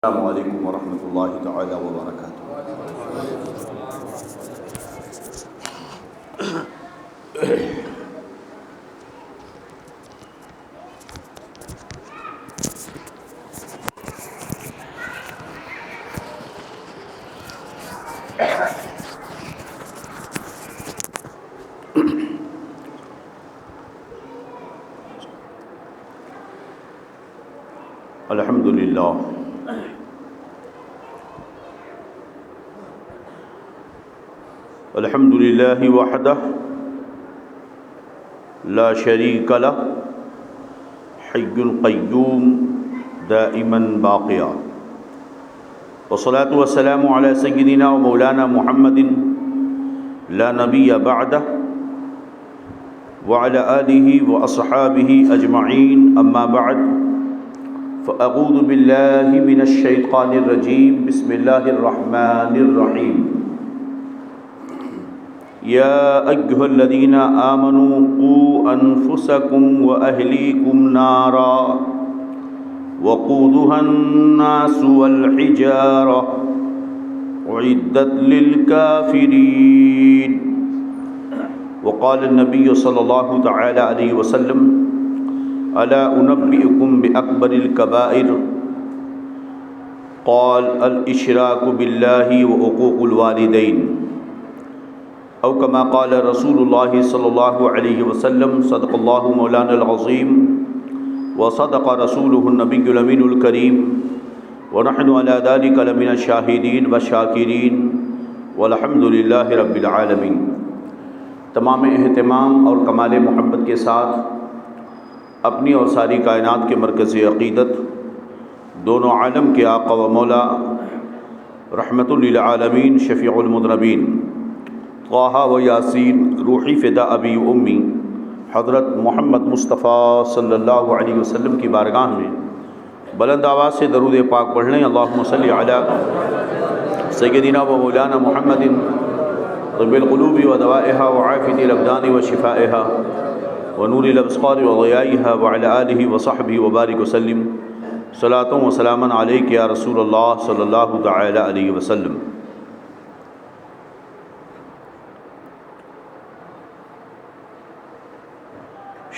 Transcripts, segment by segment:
السلام علیکم ورحمۃ اللہ تعالی وبرکاتہ۔ الحمدللہ الحمدللہ وحدہ لا شریک لہ حی قیوم دائما باقیا، والصلاة والسلام علی سیدنا و مولانا محمد لا نبی بعدہ وعلی آلہ واصحابہ اجمعین، اما بعد فاعوذ باللہ من الشیطان الرجیم، بسم اللہ الرحمن الرحیم۔ یا ایھا الذین آمنوا قوا انفسکم واہلیکم نارا وقودها الناس والحجارہ اعدت للکافرین۔ وقال النبی صلی اللہ تعالی علیہ وسلم: الا انبئکم باکبر الکبائر؟ قال الاشراک باللہ وعقوق الوالدین، او کما قال رسول اللہ صلی اللہ علیہ وسلم: صدق اللہ مولانا العظیم وصدق رسولہ النبی الامین الکریم، ونحن علی ذلک لمن الشاہدین والشاکرین، والحمد للہ رب العالمین۔ تمام اہتمام اور کمال محبت کے ساتھ اپنی اور ساری کائنات کے مرکز عقیدت، دونوں عالم کے آقا و مولا، رحمت للعالمین، شفیع المذنبین، طٰہٰ و یاسین، روحی فدا ابی و امی، حضرت محمد مصطفیٰ صلی اللہ علیہ وسلم کی بارگاہ میں بلند آواز سے درود پاک پڑھ لیں۔ اللہم صلی علی سیدنا و مولانا محمد طب القلوب و دوائها وعافیۃ الابدان و شفائها ونور الابصار و ضیائها وعلی آلہ وصحبہ وبارک وسلم۔ صلاۃ و سلاما علیک یا رسول اللہ صلی اللہ تعالی علیہ وسلم۔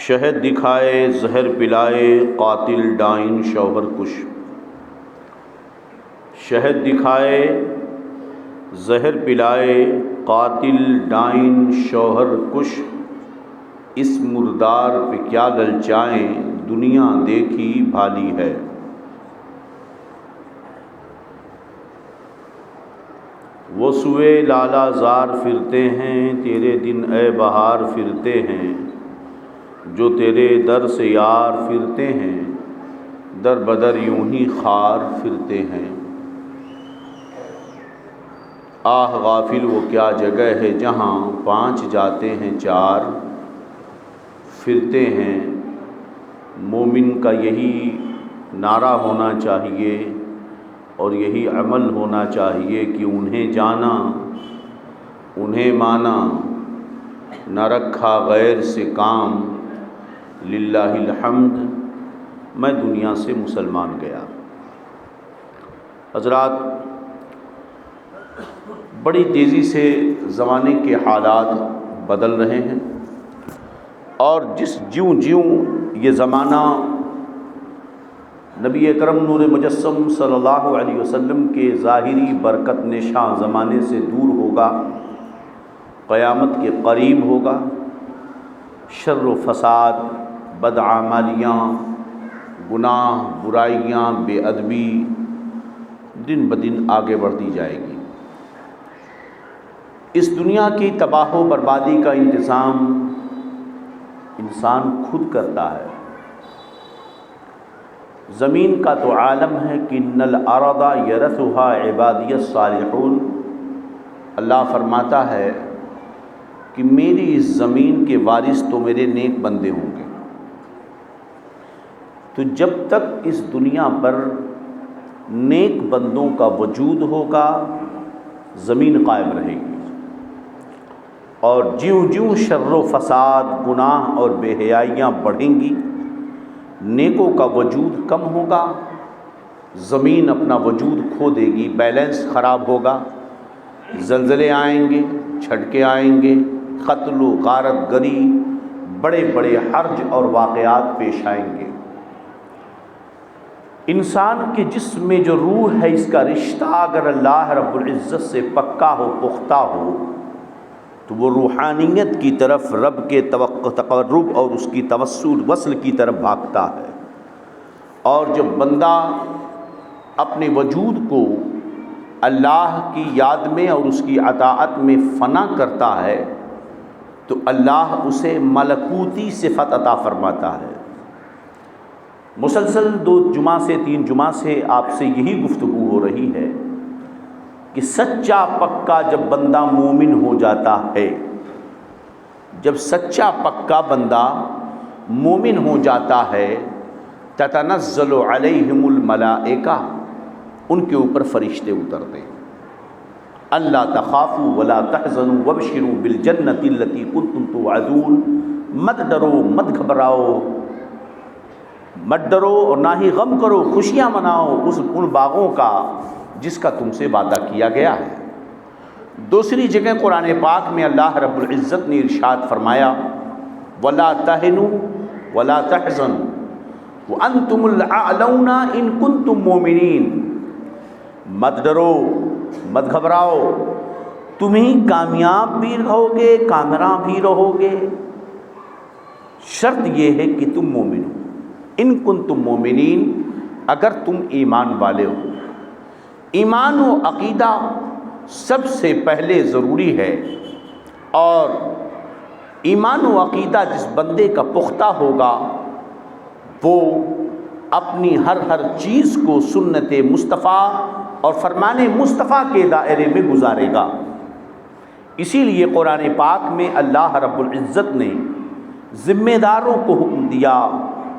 شہد دکھائے زہر پلائے قاتل ڈائن شوہر کش، شہد دکھائے زہر پلائے قاتل ڈائن شوہر کش، اس مردار پہ کیا للچائیں دنیا دیکھی بھالی ہے۔ وہ سوئے لالا زار پھرتے ہیں تیرے دن اے بہار پھرتے ہیں، جو تیرے در سے یار پھرتے ہیں در بدر یوں ہی خار پھرتے ہیں۔ آہ غافل وہ کیا جگہ ہے جہاں پانچ جاتے ہیں چار پھرتے ہیں۔ مومن کا یہی نعرہ ہونا چاہیے اور یہی عمل ہونا چاہیے کہ انہیں جانا انہیں مانا، نہ رکھا غیر سے کام، للہ الحمد میں دنیا سے مسلمان گیا۔ حضرات، بڑی تیزی سے زمانے کے حالات بدل رہے ہیں، اور جیوں یہ زمانہ نبی اکرم نور مجسم صلی اللہ علیہ وسلم کے ظاہری برکت نشاں زمانے سے دور ہوگا، قیامت کے قریب ہوگا، شر و فساد، بدعمالیاں، گناہ، برائیاں، بے ادبی دن بدن آگے بڑھتی جائے گی۔ اس دنیا کی تباہ و بربادی کا انتظام انسان خود کرتا ہے۔ زمین کا تو عالم ہے کہ ان الارض یرثها عبادی الصالحون، اللہ فرماتا ہے کہ میری اس زمین کے وارث تو میرے نیک بندے ہوں گے۔ تو جب تک اس دنیا پر نیک بندوں کا وجود ہوگا زمین قائم رہے گی، اور جیوں شر و فساد، گناہ اور بے حیائیاں بڑھیں گی، نیکوں کا وجود کم ہوگا، زمین اپنا وجود کھو دے گی، بیلنس خراب ہوگا، زلزلے آئیں گے، جھٹکے آئیں گے، قتل و غارت گری، بڑے بڑے حرج اور واقعات پیش آئیں گے۔ انسان کے جسم میں جو روح ہے، اس کا رشتہ اگر اللہ رب العزت سے پکا ہو، پختہ ہو، تو وہ روحانیت کی طرف، رب کے تقرب اور اس کی وصل کی طرف بھاگتا ہے۔ اور جب بندہ اپنے وجود کو اللہ کی یاد میں اور اس کی اطاعت میں فنا کرتا ہے تو اللہ اسے ملکوتی صفت عطا فرماتا ہے۔ مسلسل 2 جمعہ سے 3 جمعہ سے آپ سے یہی گفتگو ہو رہی ہے کہ سچا پکا جب بندہ مومن ہو جاتا ہے، جب سچا پکا بندہ مومن ہو جاتا ہے، تتنزل علیہم الملائکہ، ان کے اوپر فرشتے اترتے ہیں۔ اللہ تخافوا ولا تحزنوا وابشروا بالجنۃ التي کنتم توعدون، مت ڈرو، مت گھبراؤ، مت ڈرو اور نہ ہی غم کرو، خوشیاں مناؤ ان باغوں کا جس کا تم سے وعدہ کیا گیا ہے۔ دوسری جگہ قرآن پاک میں اللہ رب العزت نے ارشاد فرمایا ولا تہنوا ولا تحزنوا وانتم الاعلون ان کنتم مومنین، مت ڈرو، مت گھبراؤ، تم ہی کامیاب بھی رہو گے، کامیاب بھی رہو گے، شرط یہ ہے کہ تم مومن ہو۔ ان کنتم مومنین، اگر تم ایمان والے ہو۔ ایمان و عقیدہ سب سے پہلے ضروری ہے، اور ایمان و عقیدہ جس بندے کا پختہ ہوگا وہ اپنی ہر چیز کو سنت مصطفیٰ اور فرمان مصطفیٰ کے دائرے میں گزارے گا۔ اسی لیے قرآن پاک میں اللہ رب العزت نے ذمہ داروں کو حکم دیا،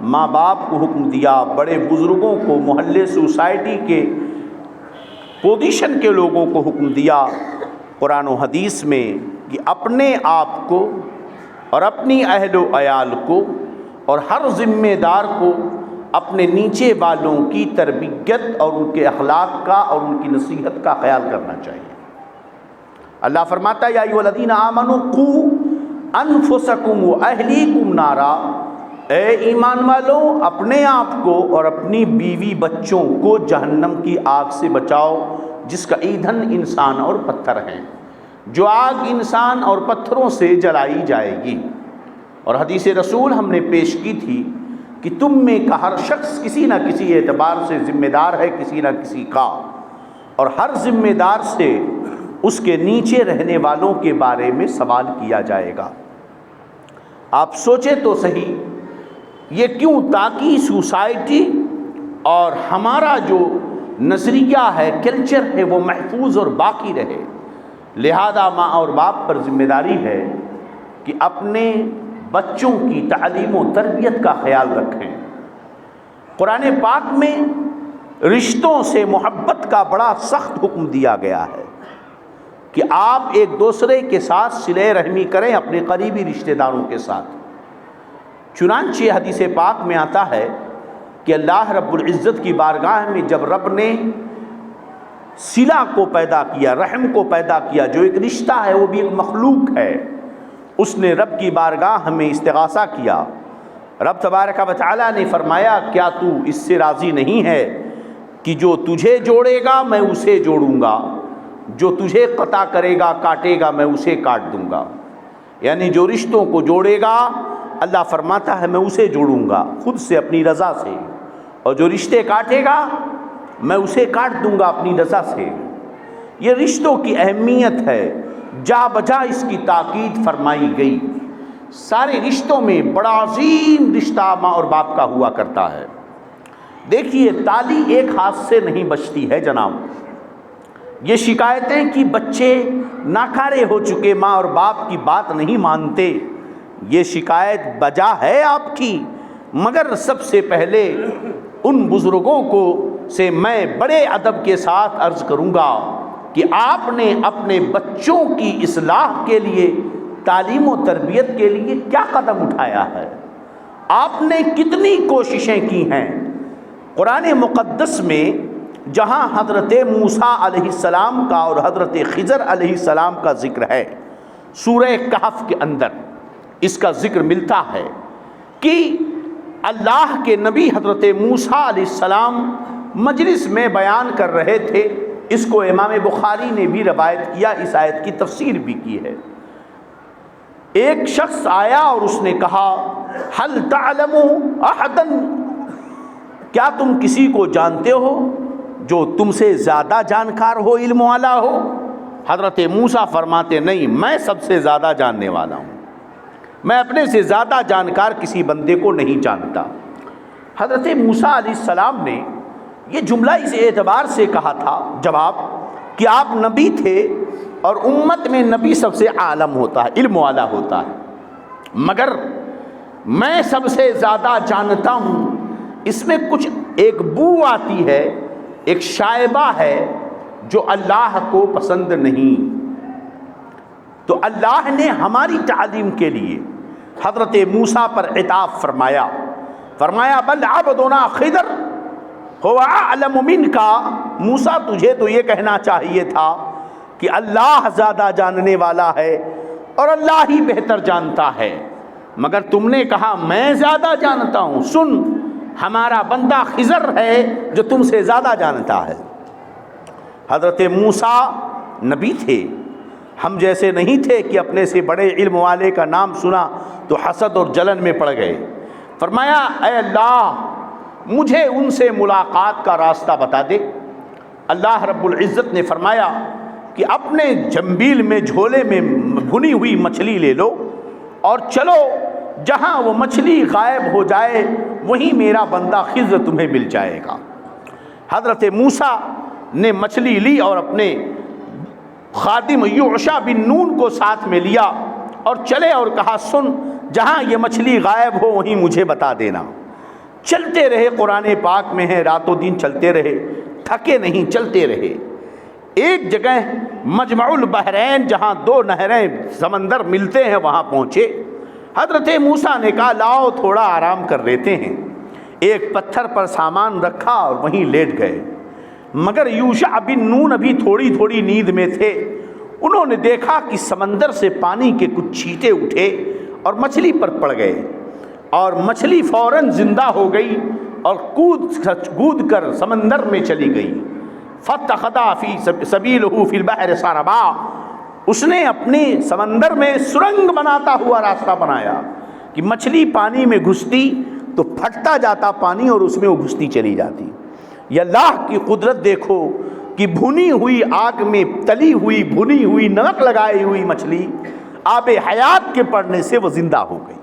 ماں باپ کو حکم دیا، بڑے بزرگوں کو، محلے سوسائٹی کے پوزیشن کے لوگوں کو حکم دیا قرآن و حدیث میں کہ اپنے آپ کو اور اپنی اہل و عیال کو اور ہر ذمہ دار کو اپنے نیچے والوں کی تربیت اور ان کے اخلاق کا اور ان کی نصیحت کا خیال کرنا چاہیے۔ اللہ فرماتا ہے یا ایھا الذین آمنوا قوا انفسکم واہلیکم نارا، اے ایمان والو اپنے آپ کو اور اپنی بیوی بچوں کو جہنم کی آگ سے بچاؤ جس کا ایندھن انسان اور پتھر ہیں، جو آگ انسان اور پتھروں سے جلائی جائے گی۔ اور حدیث رسول ہم نے پیش کی تھی کہ تم میں کا ہر شخص کسی نہ کسی اعتبار سے ذمہ دار ہے کسی نہ کسی کا، اور ہر ذمہ دار سے اس کے نیچے رہنے والوں کے بارے میں سوال کیا جائے گا۔ آپ سوچیں تو صحیح، یہ کیوں؟ تاکہ سوسائٹی اور ہمارا جو نظریہ ہے، کلچر ہے، وہ محفوظ اور باقی رہے۔ لہذا ماں اور باپ پر ذمہ داری ہے کہ اپنے بچوں کی تعلیم و تربیت کا خیال رکھیں۔ قرآن پاک میں رشتوں سے محبت کا بڑا سخت حکم دیا گیا ہے کہ آپ ایک دوسرے کے ساتھ صلہ رحمی کریں، اپنے قریبی رشتہ داروں کے ساتھ۔ چنانچہ حدیث پاک میں آتا ہے کہ اللہ رب العزت کی بارگاہ میں جب رب نے صلہ کو پیدا کیا، رحم کو پیدا کیا، جو ایک رشتہ ہے وہ بھی ایک مخلوق ہے، اس نے رب کی بارگاہ میں استغاثہ کیا۔ رب تبارک و تعالیٰ نے فرمایا کیا تو اس سے راضی نہیں ہے کہ جو تجھے جوڑے گا میں اسے جوڑوں گا، جو تجھے قطع کرے گا، کاٹے گا، میں اسے کاٹ دوں گا۔ یعنی جو رشتوں کو جوڑے گا اللہ فرماتا ہے میں اسے جوڑوں گا خود سے، اپنی رضا سے، اور جو رشتے کاٹے گا میں اسے کاٹ دوں گا اپنی رضا سے۔ یہ رشتوں کی اہمیت ہے، جا بجا اس کی تاکید فرمائی گئی۔ سارے رشتوں میں بڑا عظیم رشتہ ماں اور باپ کا ہوا کرتا ہے۔ دیکھیے تالی ایک ہاتھ سے نہیں بجتی ہے جناب۔ یہ شکایتیں کہ بچے ناکارے ہو چکے، ماں اور باپ کی بات نہیں مانتے، یہ شکایت بجا ہے آپ کی، مگر سب سے پہلے ان بزرگوں کو سے میں بڑے ادب کے ساتھ عرض کروں گا کہ آپ نے اپنے بچوں کی اصلاح کے لیے، تعلیم و تربیت کے لیے کیا قدم اٹھایا ہے؟ آپ نے کتنی کوششیں کی ہیں؟ قرآن مقدس میں جہاں حضرت موسیٰ علیہ السلام کا اور حضرت خضر علیہ السلام کا ذکر ہے، سورہ کہف کے اندر اس کا ذکر ملتا ہے کہ اللہ کے نبی حضرت موسیٰ علیہ السلام مجلس میں بیان کر رہے تھے۔ اس کو امام بخاری نے بھی روایت کیا، اس آیت کی تفسیر بھی کی ہے۔ ایک شخص آیا اور اس نے کہا هل تعلم احدا، کیا تم کسی کو جانتے ہو جو تم سے زیادہ جانکار ہو، علم والا ہو؟ حضرت موسیٰ فرماتے نہیں، میں سب سے زیادہ جاننے والا ہوں، میں اپنے سے زیادہ جانکار کسی بندے کو نہیں جانتا۔ حضرت موسیٰ علیہ السلام نے یہ جملہ اس اعتبار سے کہا تھا جواب کہ آپ نبی تھے اور امت میں نبی سب سے عالم ہوتا ہے، علم والا ہوتا ہے، مگر میں سب سے زیادہ جانتا ہوں، اس میں کچھ ایک بو آتی ہے، ایک شائبہ ہے جو اللہ کو پسند نہیں۔ تو اللہ نے ہماری تعلیم کے لیے حضرت موسیٰ پر عتاب فرمایا بل عبدنا خضر هو اعلم منک، موسیٰ تجھے تو یہ کہنا چاہیے تھا کہ اللہ زیادہ جاننے والا ہے اور اللہ ہی بہتر جانتا ہے، مگر تم نے کہا میں زیادہ جانتا ہوں۔ سن، ہمارا بندہ خضر ہے جو تم سے زیادہ جانتا ہے۔ حضرت موسیٰ نبی تھے، ہم جیسے نہیں تھے کہ اپنے سے بڑے علم والے کا نام سنا تو حسد اور جلن میں پڑ گئے۔ فرمایا اے اللہ مجھے ان سے ملاقات کا راستہ بتا دے۔ اللہ رب العزت نے فرمایا کہ اپنے جنبیل میں جھولے میں بھنی ہوئی مچھلی لے لو اور چلو، جہاں وہ مچھلی غائب ہو جائے وہیں میرا بندہ خضر تمہیں مل جائے گا۔ حضرت موسیٰ نے مچھلی لی اور اپنے خادم یوشع بن نون کو ساتھ میں لیا اور چلے اور کہا سن، جہاں یہ مچھلی غائب ہو وہیں مجھے بتا دینا۔ چلتے رہے، قرآن پاک میں ہے راتوں دن چلتے رہے، تھکے نہیں، چلتے رہے۔ ایک جگہ مجمع البحرین جہاں دو نہریں سمندر ملتے ہیں وہاں پہنچے۔ حضرت موسیٰ نے کہا لاؤ تھوڑا آرام کر لیتے ہیں، ایک پتھر پر سامان رکھا اور وہیں لیٹ گئے، مگر یوشع بن نون ابھی تھوڑی تھوڑی نیند میں تھے۔ انہوں نے دیکھا کہ سمندر سے پانی کے کچھ چھینٹے اٹھے اور مچھلی پر پڑ گئے اور مچھلی فوراً زندہ ہو گئی اور کود کر سمندر میں چلی گئی۔ فاتخذ فی سبیلہ فی البحر سربا، اس نے اپنے سمندر میں سرنگ بناتا ہوا راستہ بنایا کہ مچھلی پانی میں گھستی تو پھٹتا جاتا پانی اور اس میں وہ گھستی چلی جاتی۔ یہ اللہ کی قدرت دیکھو کہ بھنی ہوئی آگ میں تلی ہوئی بھنی ہوئی نمک لگائی ہوئی مچھلی آب حیات کے پڑنے سے وہ زندہ ہو گئی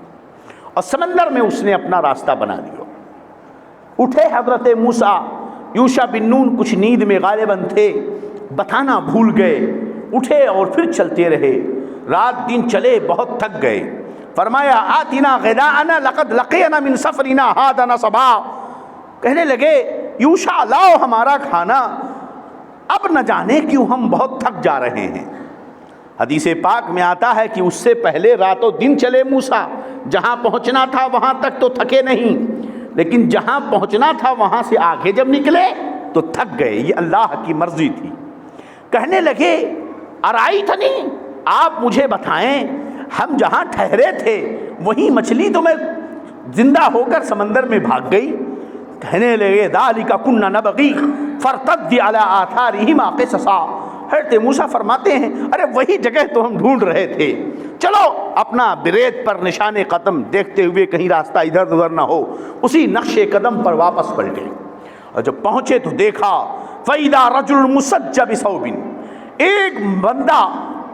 اور سمندر میں اس نے اپنا راستہ بنا لیا۔ اٹھے حضرت موسیٰ، یوشع بن نون کچھ نیند میں غالباً تھے، بتانا بھول گئے، اٹھے اور پھر چلتے رہے، رات دن چلے، بہت تھک گئے۔ فرمایا آتنا غداءنا لقد لقینا من سفرنا ھذا نصبا، کہنے لگے یوشع لاؤ ہمارا کھانا، اب نہ جانے کیوں ہم بہت تھک جا رہے ہیں۔ حدیث پاک میں آتا ہے کہ اس سے پہلے راتوں دن چلے موسیٰ، جہاں پہنچنا تھا وہاں تک تو تھکے نہیں، لیکن جہاں پہنچنا تھا وہاں سے آگے جب نکلے تو تھک گئے، یہ اللہ کی مرضی تھی۔ کہنے لگے ارائیتنی، آپ مجھے بتائیں ہم جہاں ٹھہرے تھے وہیں مچھلی تو میں زندہ ہو کر سمندر میں بھاگ گئی۔ کہنے لگے ذالک کنا نبغی فارتد علی آثارہما قصصا، حضرت موسیٰ فرماتے ہیں ارے وہی جگہ تو ہم ڈھونڈ رہے تھے، چلو اپنا بریت پر نشان قدم دیکھتے ہوئے کہیں راستہ ادھر ادھر نہ ہو، اسی نقش قدم پر واپس پلٹے اور جب پہنچے تو دیکھا فَإِذَا رَجُلٌ مُسَجَّ بِثَوْبٍ، ایک بندہ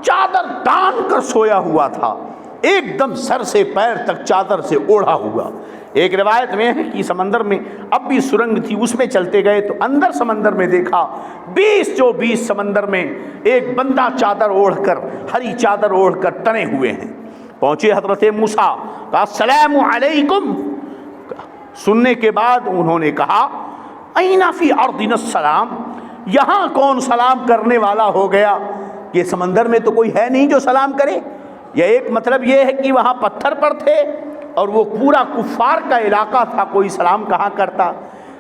چادر تان کر سویا ہوا تھا، ایک دم سر سے پیر تک چادر سے اوڑھا ہوا۔ ایک روایت میں ہے کہ سمندر میں اب بھی سرنگ تھی، اس میں چلتے گئے تو اندر سمندر میں دیکھا 20 سمندر میں ایک بندہ چادر اوڑھ کر، ہری چادر اوڑھ کر تنے ہوئے ہیں۔ پہنچے حضرت موسیٰ، کہا السلام علیکم، سننے کے بعد انہوں نے کہا این فی ارضنا السلام، یہاں کون سلام کرنے والا ہو گیا کہ سمندر میں تو کوئی ہے نہیں جو سلام کرے۔ یا ایک مطلب یہ ہے کہ وہاں پتھر پر تھے اور وہ پورا کفار کا علاقہ تھا، کوئی سلام کہاں کرتا۔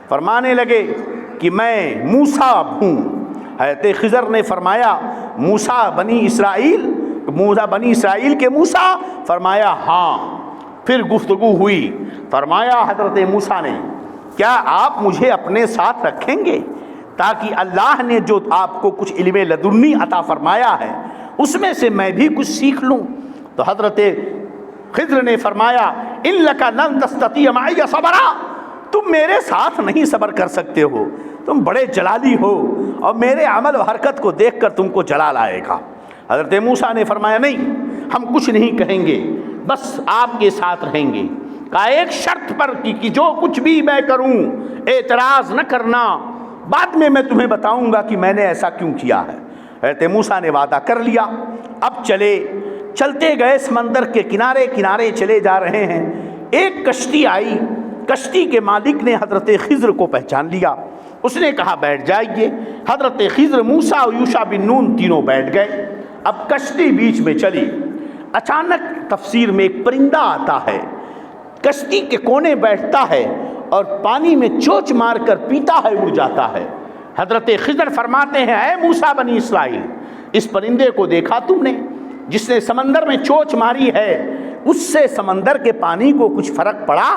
فرمانے لگے کہ میں موسیٰ ہوں۔ حضرت خضر نے فرمایا موسیٰ بنی اسرائیل کے موسیٰ؟ فرمایا ہاں۔ پھر گفتگو ہوئی، فرمایا حضرت موسیٰ نے کیا آپ مجھے اپنے ساتھ رکھیں گے تاکہ اللہ نے جو آپ کو کچھ علم لدنی عطا فرمایا ہے اس میں سے میں بھی کچھ سیکھ لوں؟ تو حضرت خضر نے فرمایا انک لن تستطیع معی صبرا، تم میرے ساتھ نہیں صبر کر سکتے ہو، تم بڑے جلالی ہو اور میرے عمل و حرکت کو دیکھ کر تم کو جلال آئے گا۔ حضرت موسیٰ نے فرمایا نہیں، ہم کچھ نہیں کہیں گے، بس آپ کے ساتھ رہیں گے۔ کہا ایک شرط پر کہ جو کچھ بھی میں کروں اعتراض نہ کرنا، بعد میں تمہیں بتاؤں گا کہ میں نے ایسا کیوں کیا ہے۔ حضرت موسیٰ نے وعدہ کر لیا۔ اب چلتے گئے، سمندر کے کنارے کنارے چلے جا رہے ہیں۔ ایک کشتی آئی، کشتی کے مالک نے حضرت خضر کو پہچان لیا، اس نے کہا بیٹھ جائیے۔ حضرت خضر، موسیٰ اور یوشع بن نون تینوں بیٹھ گئے۔ اب کشتی بیچ میں چلی، اچانک تفسیر میں ایک پرندہ آتا ہے، کشتی کے کونے بیٹھتا ہے اور پانی میں چونچ مار کر پیتا ہے، اڑ جاتا ہے۔ حضرت خضر فرماتے ہیں اے موسیٰ بنی اسرائیل، اس پرندے کو دیکھا تم نے جس نے سمندر میں چونچ ماری ہے؟ اس سے سمندر کے پانی کو کچھ فرق پڑا؟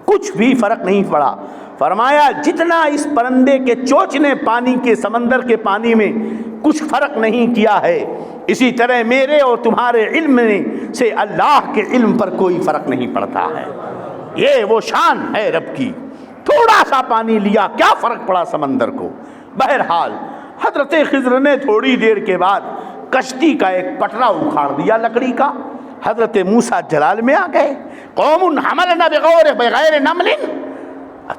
کچھ بھی فرق نہیں پڑا۔ فرمایا جتنا اس پرندے کے چونچ نے پانی کے سمندر کے پانی میں کچھ فرق نہیں کیا ہے، اسی طرح میرے اور تمہارے علم سے اللہ کے علم پر کوئی فرق نہیں پڑتا ہے۔ یہ وہ شان ہے رب کی، تھوڑا سا پانی لیا کیا فرق پڑا سمندر کو۔ بہرحال حضرت خضر نے تھوڑی دیر کے بعد کشتی کا ایک پٹرا اکھاڑ دیا لکڑی کا۔ حضرت موسیٰ جلال میں آ گئے، قوم حملنا بغیر نمل،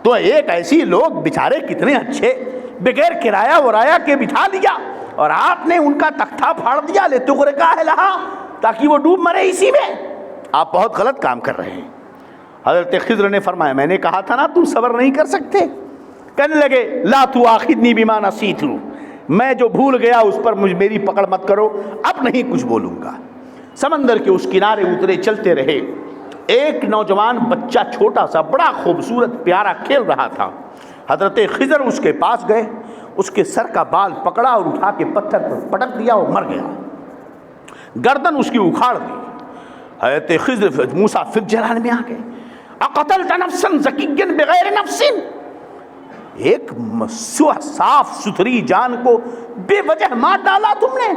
تو ایک ایسی لوگ بیچارے کتنے اچھے، بغیر کرایہ ورایا کے بٹھا لیا اور آپ نے ان کا تختہ پھاڑ دیا، لتغرق اہلہا، تاکہ وہ ڈوب مرے اسی میں۔ آپ بہت غلط کام کر رہے ہیں۔ حضرت خضر نے فرمایا میں نے کہا تھا نا تم صبر نہیں کر سکتے۔ کہنے لگے لا تؤاخذنی بما نسیت، میں جو بھول گیا اس پر میری پکڑ مت کرو، اب نہیں کچھ بولوں گا۔ سمندر کے اس کنارے اترے، چلتے رہے۔ ایک نوجوان بچہ چھوٹا سا بڑا خوبصورت پیارا کھیل رہا تھا۔ حضرت خضر اس کے پاس گئے، اس کے سر کا بال پکڑا اور اٹھا کے پتھر پر پٹک دیا اور مر گیا، گردن اس کی اکھاڑ دی۔ حضرت خضر موسیٰ پھر جلال میں آ گئے، اقتلت نفسا زکیا بغیر نفس، ایک صاف ستھری جان کو بے وجہ مار ڈالا تم نے۔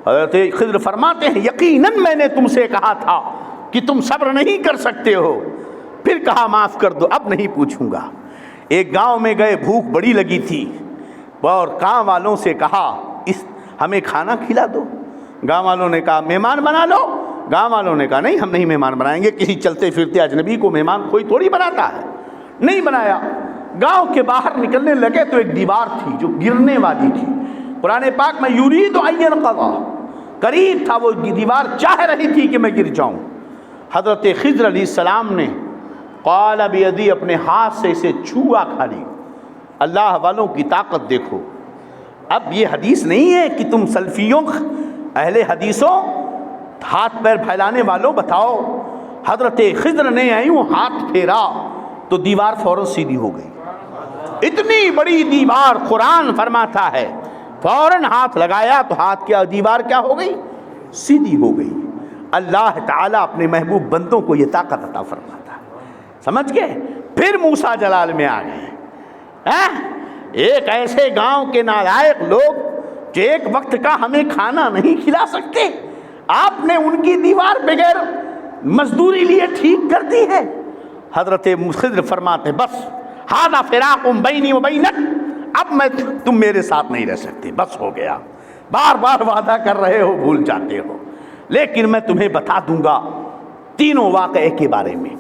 حضرت خضر فرماتے ہیں یقیناً میں نے تم سے کہا تھا کہ تم صبر نہیں کر سکتے ہو، پھر کہا معاف کر دو، اب نہیں پوچھوں گا۔ ایک گاؤں میں گئے، بھوک بڑی لگی تھی اور گاؤں والوں سے کہا ہمیں کھانا کھلا دو۔ گاؤں والوں نے کہا مہمان بنا لو۔ گاؤں والوں نے کہا نہیں، ہم نہیں مہمان بنائیں گے، کسی چلتے پھرتے اجنبی کو مہمان کوئی تھوڑی بناتا ہے۔ نہیں بنایا۔ گاؤں کے باہر نکلنے لگے تو ایک دیوار تھی جو گرنے والی تھی۔ قرآن پاک میں یرید ان ینقض، قریب تھا وہ دیوار، چاہ رہی تھی کہ میں گر جاؤں۔ حضرت خضر علیہ السلام نے قال بیدی، اپنے ہاتھ سے اسے چھوا کھالی۔ اللہ والوں کی طاقت دیکھو۔ اب یہ حدیث نہیں ہے کہ تم سلفیوں اہل حدیثوں ہاتھ پیر پھیلانے والوں بتاؤ۔ حضرت خضر نے ایوں ہاتھ پھیرا تو دیوار فوراً سیدھی ہو گئی۔ اتنی بڑی دیوار، قرآن فرماتا ہے فوراً ہاتھ لگایا تو ہاتھ کیا، دیوار کیا ہو گئی؟ سیدھی ہو گئی۔ اللہ تعالیٰ اپنے محبوب بندوں کو یہ طاقت عطا فرماتا ہے، سمجھ گئے؟ پھر موسیٰ جلال میں آ گئے۔ ایک ایسے گاؤں کے نالائق لوگ جو ایک وقت کا ہمیں کھانا نہیں کھلا سکتے، آپ نے ان کی دیوار بغیر مزدوری لیے ٹھیک کر دی ہے۔ حضرت خضر فرماتے ہیں بس ھذا فراق بینی و بینک، اب تم میرے ساتھ نہیں رہ سکتے، بس ہو گیا۔ بار بار وعدہ کر رہے ہو، بھول جاتے ہو، لیکن میں تمہیں بتا دوں گا تینوں واقعے کے بارے میں۔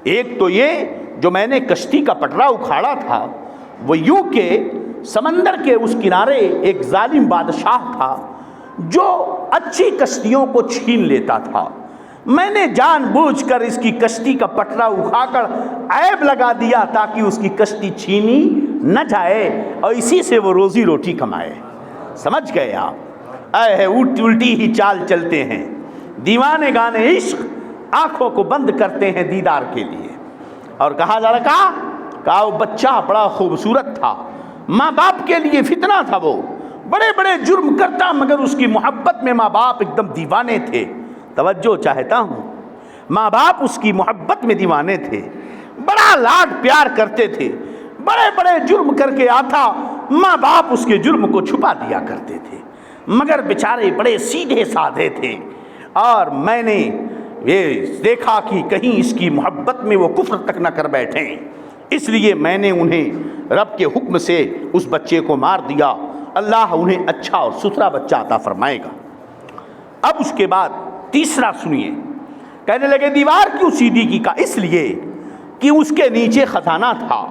ایک تو یہ جو میں نے کشتی کا پٹرا اکھاڑا تھا، وہ یوں کہ سمندر کے اس کنارے ایک ظالم بادشاہ تھا جو اچھی کشتیوں کو چھین لیتا تھا۔ میں نے جان بوجھ کر اس کی کشتی کا پٹرا اکھا کر عیب لگا دیا تاکہ اس کی کشتی چھینی نہ جائے اور اسی سے وہ روزی روٹی کمائے۔ سمجھ گئے آپ؟ اے الٹی ہی چال چلتے ہیں دیوانے گانے عشق، آنکھوں کو بند کرتے ہیں دیدار کے لیے۔ اور کہا لڑکا کہا وہ بچہ بڑا خوبصورت تھا، ماں باپ کے لیے فتنہ تھا، وہ بڑے بڑے جرم کرتا مگر اس کی محبت میں ماں باپ ایک دم دیوانے تھے۔ توجہ چاہتا ہوں، ماں باپ اس کی محبت میں دیوانے تھے، بڑا لاڈ پیار کرتے تھے، بڑے بڑے جرم کر کے آتا، ماں باپ اس کے جرم کو چھپا دیا کرتے تھے، مگر بیچارے بڑے سیدھے سادھے تھے۔ اور میں نے یہ دیکھا کہ کہیں اس کی محبت میں وہ کفر تک نہ کر بیٹھیں، اس لیے میں نے انہیں رب کے حکم سے اس بچے کو مار دیا۔ اللہ انہیں اچھا اور ستھرا بچہ عطا فرمائے گا۔ اب اس کے بعد تیسرا سنیے، کہنے لگے دیوار کیوں سیدھی کی؟ کا اس لیے کہ اس کے نیچے خزانہ تھا،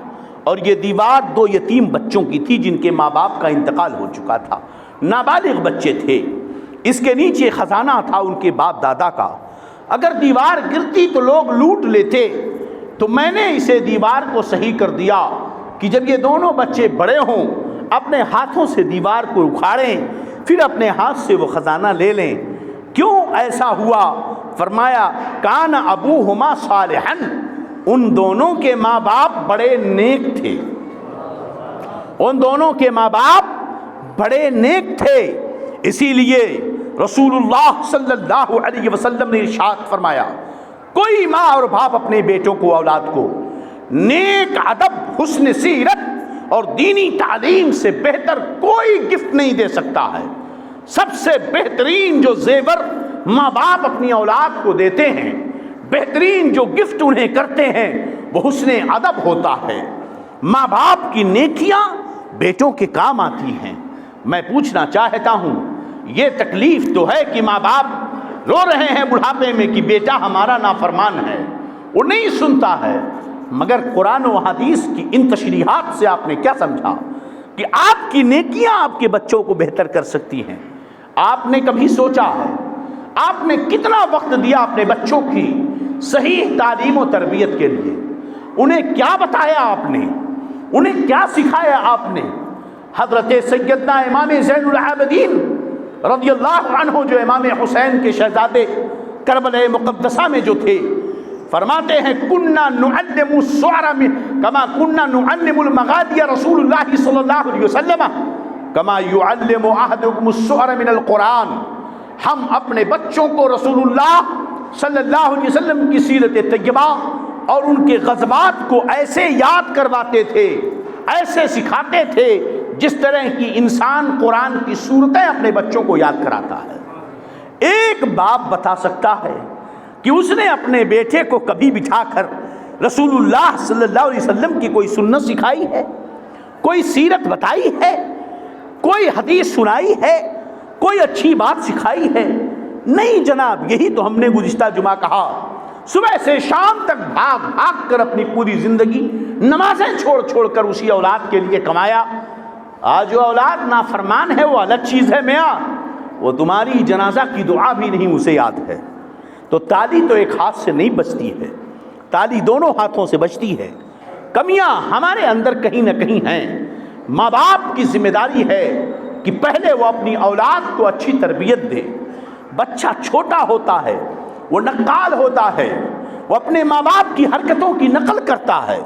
اور یہ دیوار 2 یتیم بچوں کی تھی جن کے ماں باپ کا انتقال ہو چکا تھا، نابالغ بچے تھے، اس کے نیچے خزانہ تھا ان کے باپ دادا کا۔ اگر دیوار گرتی تو لوگ لوٹ لیتے، تو میں نے اسے دیوار کو صحیح کر دیا کہ جب یہ دونوں بچے بڑے ہوں اپنے ہاتھوں سے دیوار کو اکھاڑیں، پھر اپنے ہاتھ سے وہ خزانہ لے لیں۔ کیوں ایسا ہوا؟ فرمایا کان ابوہما صالحا، ان دونوں کے ماں باپ بڑے نیک تھے، ان دونوں کے ماں باپ بڑے نیک تھے۔ اسی لیے رسول اللہ صلی اللہ علیہ وسلم نے ارشاد فرمایا، کوئی ماں اور باپ اپنے بیٹوں کو، اولاد کو نیک ادب، حسن سیرت اور دینی تعلیم سے بہتر کوئی گفٹ نہیں دے سکتا ہے۔ سب سے بہترین جو زیور ماں باپ اپنی اولاد کو دیتے ہیں، بہترین جو گفٹ انہیں کرتے ہیں، وہ حسن ادب ہوتا ہے۔ ماں باپ کی نیکیاں بیٹوں کے کام آتی ہیں۔ میں پوچھنا چاہتا ہوں، یہ تکلیف تو ہے کہ ماں باپ رو رہے ہیں بڑھاپے میں کہ بیٹا ہمارا نافرمان ہے، وہ نہیں سنتا ہے، مگر قرآن و حدیث کی ان تشریحات سے آپ نے کیا سمجھا کہ آپ کی نیکیاں آپ کے بچوں کو بہتر کر سکتی ہیں؟ آپ نے کبھی سوچا ہے آپ نے کتنا وقت دیا اپنے بچوں کی صحیح تعلیم و تربیت کے لیے؟ انہیں کیا بتایا آپ نے؟ انہیں کیا سکھایا آپ نے؟ حضرت سیدنا امام زین العابدین رضی اللہ عنہ، جو امام حسین کے شہزادے کربلا مقدسہ میں جو تھے، فرماتے ہیں کننا نعلم الشعر کما کننا نعلم المغادی رسول اللہ صلی اللہ علیہ وسلم کما یعلم احدکم الشعر من القرآن۔ ہم اپنے بچوں کو رسول اللہ صلی اللہ علیہ وسلم کی سیرت طیبہ اور ان کے غزوات کو ایسے یاد کرواتے تھے، ایسے سکھاتے تھے جس طرح کی انسان قرآن کی سورتیں اپنے بچوں کو یاد کراتا ہے۔ ایک باپ بتا سکتا ہے کہ اس نے اپنے بیٹے کو کبھی بٹھا کر رسول اللہ صلی اللہ علیہ وسلم کی کوئی سنت سکھائی ہے، کوئی سیرت بتائی ہے، کوئی حدیث سنائی ہے، کوئی اچھی بات سکھائی ہے؟ نہیں جناب۔ یہی تو ہم نے گزشتہ جمعہ کہا، صبح سے شام تک بھاگ بھاگ کر اپنی پوری زندگی نمازیں چھوڑ چھوڑ کر اسی اولاد کے لیے کمایا۔ آج جو اولاد نافرمان ہے وہ الگ چیز ہے میاں، وہ تمہاری جنازہ کی دعا بھی نہیں اسے یاد ہے۔ تو تالی تو ایک ہاتھ سے نہیں بجتی ہے، تالی دونوں ہاتھوں سے بجتی ہے۔ کمیاں ہمارے اندر کہیں نہ کہیں ہیں۔ ماں باپ کی ذمہ داری ہے کہ پہلے وہ اپنی اولاد کو اچھی تربیت دے۔ بچہ چھوٹا ہوتا ہے، وہ نقال ہوتا ہے، وہ اپنے ماں باپ کی حرکتوں کی نقل کرتا ہے۔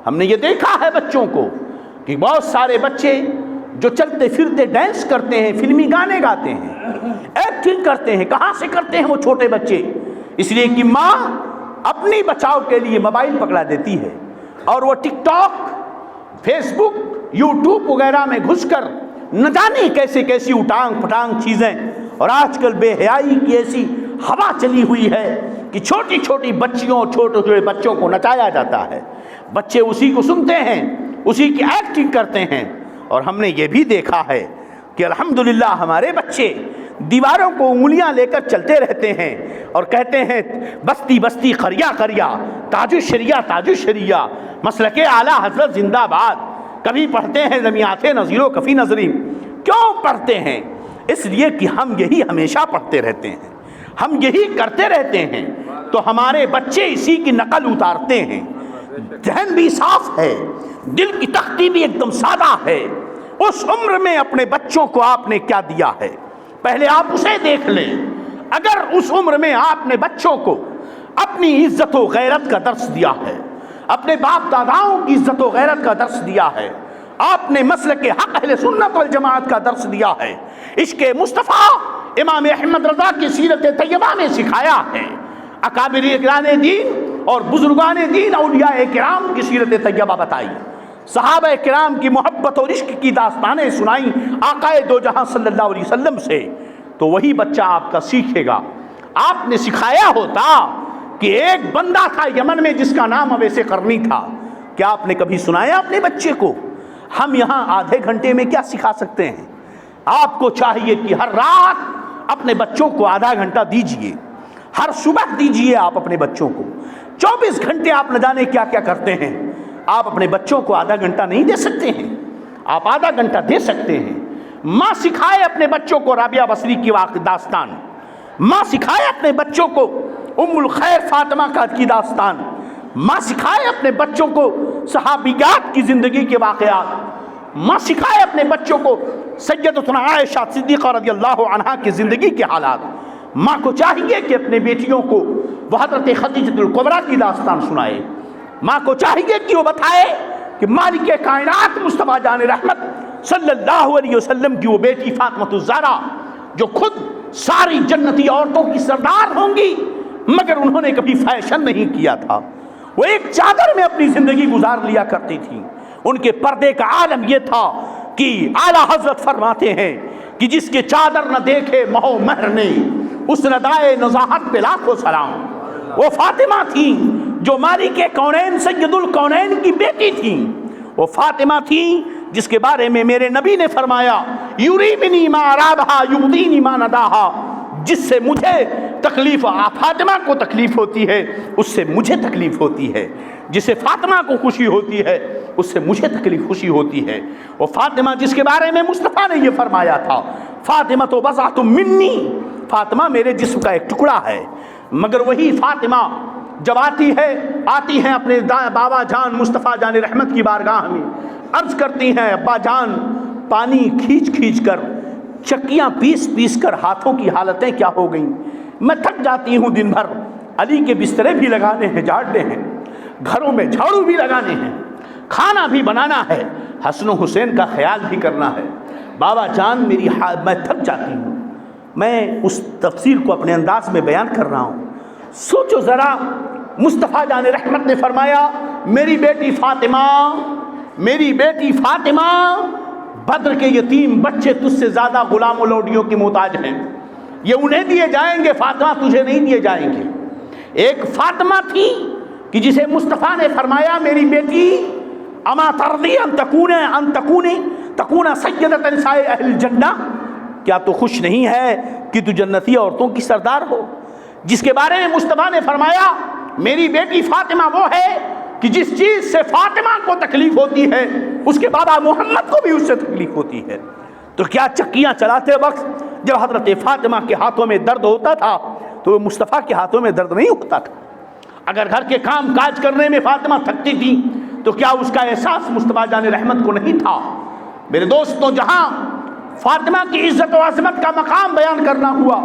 ہم نے یہ دیکھا ہے بچوں کو کہ بہت سارے بچے جو چلتے پھرتے ڈانس کرتے ہیں، فلمی گانے گاتے ہیں، ایکٹنگ کرتے ہیں۔ کہاں سے کرتے ہیں وہ چھوٹے بچے؟ اس لیے کہ ماں اپنی بچاؤ کے لیے موبائل پکڑا دیتی ہے، اور وہ ٹک ٹاک، فیس بک، یوٹیوب وغیرہ میں گھس کر نہ جانے کیسے کیسی اٹانگ پٹانگ چیزیں، اور آج کل بے حیائی کی ایسی ہوا چلی ہوئی ہے کہ چھوٹی چھوٹی بچیوں، چھوٹے چھوٹے بچوں کو نچایا جاتا ہے۔ بچے اسی کو سنتے ہیں، اسی کی ایکٹنگ کرتے ہیں۔ اور ہم نے یہ بھی دیکھا ہے کہ الحمدللہ ہمارے بچے دیواروں کو انگلیاں لے کر چلتے رہتے ہیں اور کہتے ہیں بستی بستی قریہ قریہ، تاج الشریعہ تاج الشریعہ، مسلک اعلیٰ حضرت زندہ باد۔ کبھی پڑھتے ہیں لمیات نظیر و کفی نظرین۔ کیوں پڑھتے ہیں؟ اس لیے کہ ہم یہی ہمیشہ پڑھتے رہتے ہیں، ہم یہی کرتے رہتے ہیں، تو ہمارے بچے اسی کی نقل اتارتے ہیں۔ ذہن بھی صاف ہے، دل کی تختی بھی ایک دم سادہ ہے۔ اس عمر میں اپنے بچوں کو آپ نے کیا دیا ہے، پہلے آپ اسے دیکھ لیں۔ اگر اس عمر میں آپ نے بچوں کو اپنی عزت و غیرت کا درس دیا ہے، اپنے باپ داداؤں کی عزت و غیرت کا درس دیا ہے، آپ نے مسلک حق اہل سنت والجماعت کا درس دیا ہے، عشق مصطفیٰ امام احمد رضا کی سیرت طیبہ میں سکھایا ہے، اکابر اکرام دین اور بزرگان دین اولیاء کرام کی سیرت طیبہ بتائی، صحابہ کرام کی محبت اور عشق کی داستانیں سنائیں آقا دو جہاں صلی اللہ علیہ وسلم سے، تو وہی بچہ آپ کا سیکھے گا۔ آپ نے سکھایا ہوتا کہ ایک بندہ تھا یمن میں جس کا نام اویس قرنی تھا، کیا آپ نے کبھی سنایا اپنے بچے کو؟ ہم یہاں آدھے گھنٹے میں کیا سکھا سکتے ہیں؟ آپ کو چاہیے کہ ہر رات اپنے بچوں کو آدھا گھنٹہ دیجئے، ہر صبح دیجئے آپ اپنے بچوں کو۔ 24 گھنٹے آپ نہ جانے کیا کیا کرتے ہیں، آپ اپنے بچوں کو آدھا گھنٹہ نہیں دے سکتے ہیں؟ آپ آدھا گھنٹہ دے سکتے ہیں۔ ماں سکھائے اپنے بچوں کو رابعہ بصری کی داستان، ماں سکھائے اپنے بچوں کو ام الخیر فاطمہ کی داستان، ماں سکھائے اپنے بچوں کو صحابیات کی زندگی کے واقعات، ماں سکھائے اپنے بچوں کو سیدتنا عائشہ صدیقہ رضی اللہ عنہا کی زندگی کے حالات۔ ماں کو چاہیے کہ اپنے بیٹیوں کو وہ حضرت خدیجہ الکبریٰ کی داستان سنائے، ماں کو چاہیے کہ وہ بتائے کہ مالک کائنات مصطفیٰ جان رحمت صلی اللہ علیہ وسلم کی وہ بیٹی فاطمہ الزہرا جو خود ساری جنتی عورتوں کی سردار ہوں گی مگر انہوں نے کبھی فیشن نہیں کیا تھا، وہ ایک چادر میں اپنی زندگی گزار لیا کرتی تھی۔ ان کے پردے کا عالم یہ تھا کہ اعلیٰ حضرت فرماتے ہیں کہ جس کے چادر نہ دیکھے مہو مہر نے اس ندائے نزاہت پہ لاکھوں سلام۔ وہ فاطمہ تھیں جو مالک کونین سید الکونین کی بیٹی تھیں، وہ فاطمہ تھیں جس کے بارے میں میرے نبی نے فرمایا یریبنی ما رابہا یغدینی ما نداہا، جس سے مجھے تکلیف فاطمہ کو تکلیف ہوتی ہے اس سے مجھے تکلیف ہوتی ہے، جسے فاطمہ کو خوشی ہوتی ہے اس سے مجھے تکلیف خوشی ہوتی ہے۔ وہ فاطمہ جس کے بارے میں مصطفیٰ نے یہ فرمایا تھا فاطمہ تو بضعۃ منی، فاطمہ میرے جسم کا ایک ٹکڑا ہے، مگر وہی فاطمہ جب آتی ہیں اپنے بابا جان مصطفیٰ جان رحمت کی بارگاہ میں، عرض کرتی ہیں ابا جان پانی کھینچ کھینچ کر چکیاں پیس پیس کر ہاتھوں کی حالتیں کیا ہو گئیں، میں تھک جاتی ہوں دن بھر، علی کے بسترے بھی لگانے ہیں جھاڑنے ہیں، گھروں میں جھاڑو بھی لگانے ہیں، کھانا بھی بنانا ہے، حسن و حسین کا خیال بھی کرنا ہے، بابا جان میں تھک جاتی ہوں۔ میں اس تفسیر کو اپنے انداز میں بیان کر رہا ہوں، سوچو ذرا، مصطفیٰ جان رحمت نے فرمایا میری بیٹی فاطمہ بدر کے یتیم بچے تجھ سے زیادہ غلام و لوڈیوں کے محتاج ہیں، یہ انہیں دیے جائیں گے، فاطمہ تجھے نہیں دیے جائیں گے۔ ایک فاطمہ تھی کہ جسے مصطفیٰ نے فرمایا میری بیٹی اما ترضی ان تکون سیدۃ نساء اہل الجنہ، کیا تو خوش نہیں ہے کہ تو جنتی عورتوں کی سردار ہو؟ جس کے بارے میں مصطفیٰ نے فرمایا میری بیٹی فاطمہ وہ ہے کہ جس چیز سے فاطمہ کو تکلیف ہوتی ہے اس کے بابا محمد کو بھی اس سے تکلیف ہوتی ہے۔ تو کیا چکیاں چلاتے وقت جب حضرت فاطمہ کے ہاتھوں میں درد ہوتا تھا تو وہ مصطفیٰ کے ہاتھوں میں درد نہیں ہوتا تھا؟ اگر گھر کے کام کاج کرنے میں فاطمہ تھکتی تھی تو کیا اس کا احساس مصطفیٰ جان رحمت کو نہیں تھا؟ میرے دوستوں، جہاں فاطمہ کی عزت و عظمت کا مقام بیان کرنا ہوا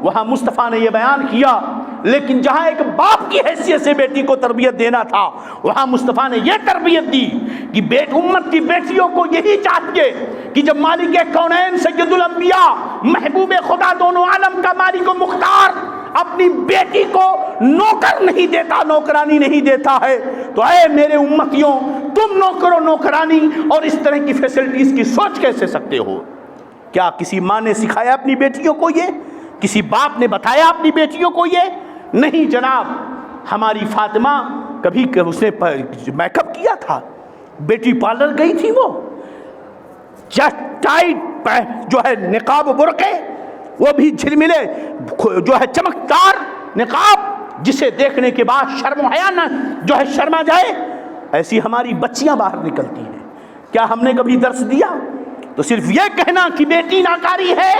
وہاں مصطفیٰ نے یہ بیان کیا، لیکن جہاں ایک باپ کی حیثیت سے بیٹی کو تربیت دینا تھا وہاں مصطفیٰ نے یہ تربیت دی کہ امت کی بیٹیوں کو یہی چاہیے کہ جب مالک کونین سید الانبیاء محبوب خدا دونوں عالم کا مالک و مختار اپنی بیٹی کو نوکر نہیں دیتا، نوکرانی نہیں دیتا ہے، تو اے میرے امتیوں تم نوکر و نوکرانی اور اس طرح کی فیسلٹیز کی سوچ کیسے سکتے ہو؟ کیا کسی ماں نے سکھایا اپنی بیٹیوں کو یہ؟ کسی باپ نے بتایا اپنی بیٹیوں کو یہ؟ نہیں جناب۔ ہماری فاطمہ کبھی اس نے میک اپ کیا تھا؟ بیٹی پارلر گئی تھی، وہ ٹائٹ جو ہے نقاب و برقعے، وہ بھی جھلملے جو ہے چمکدار نقاب جسے دیکھنے کے بعد شرم و حیا نہ جو ہے شرما جائے، ایسی ہماری بچیاں باہر نکلتی ہیں۔ کیا ہم نے کبھی درس دیا؟ تو صرف یہ کہنا کہ بیٹی ناکاری ہے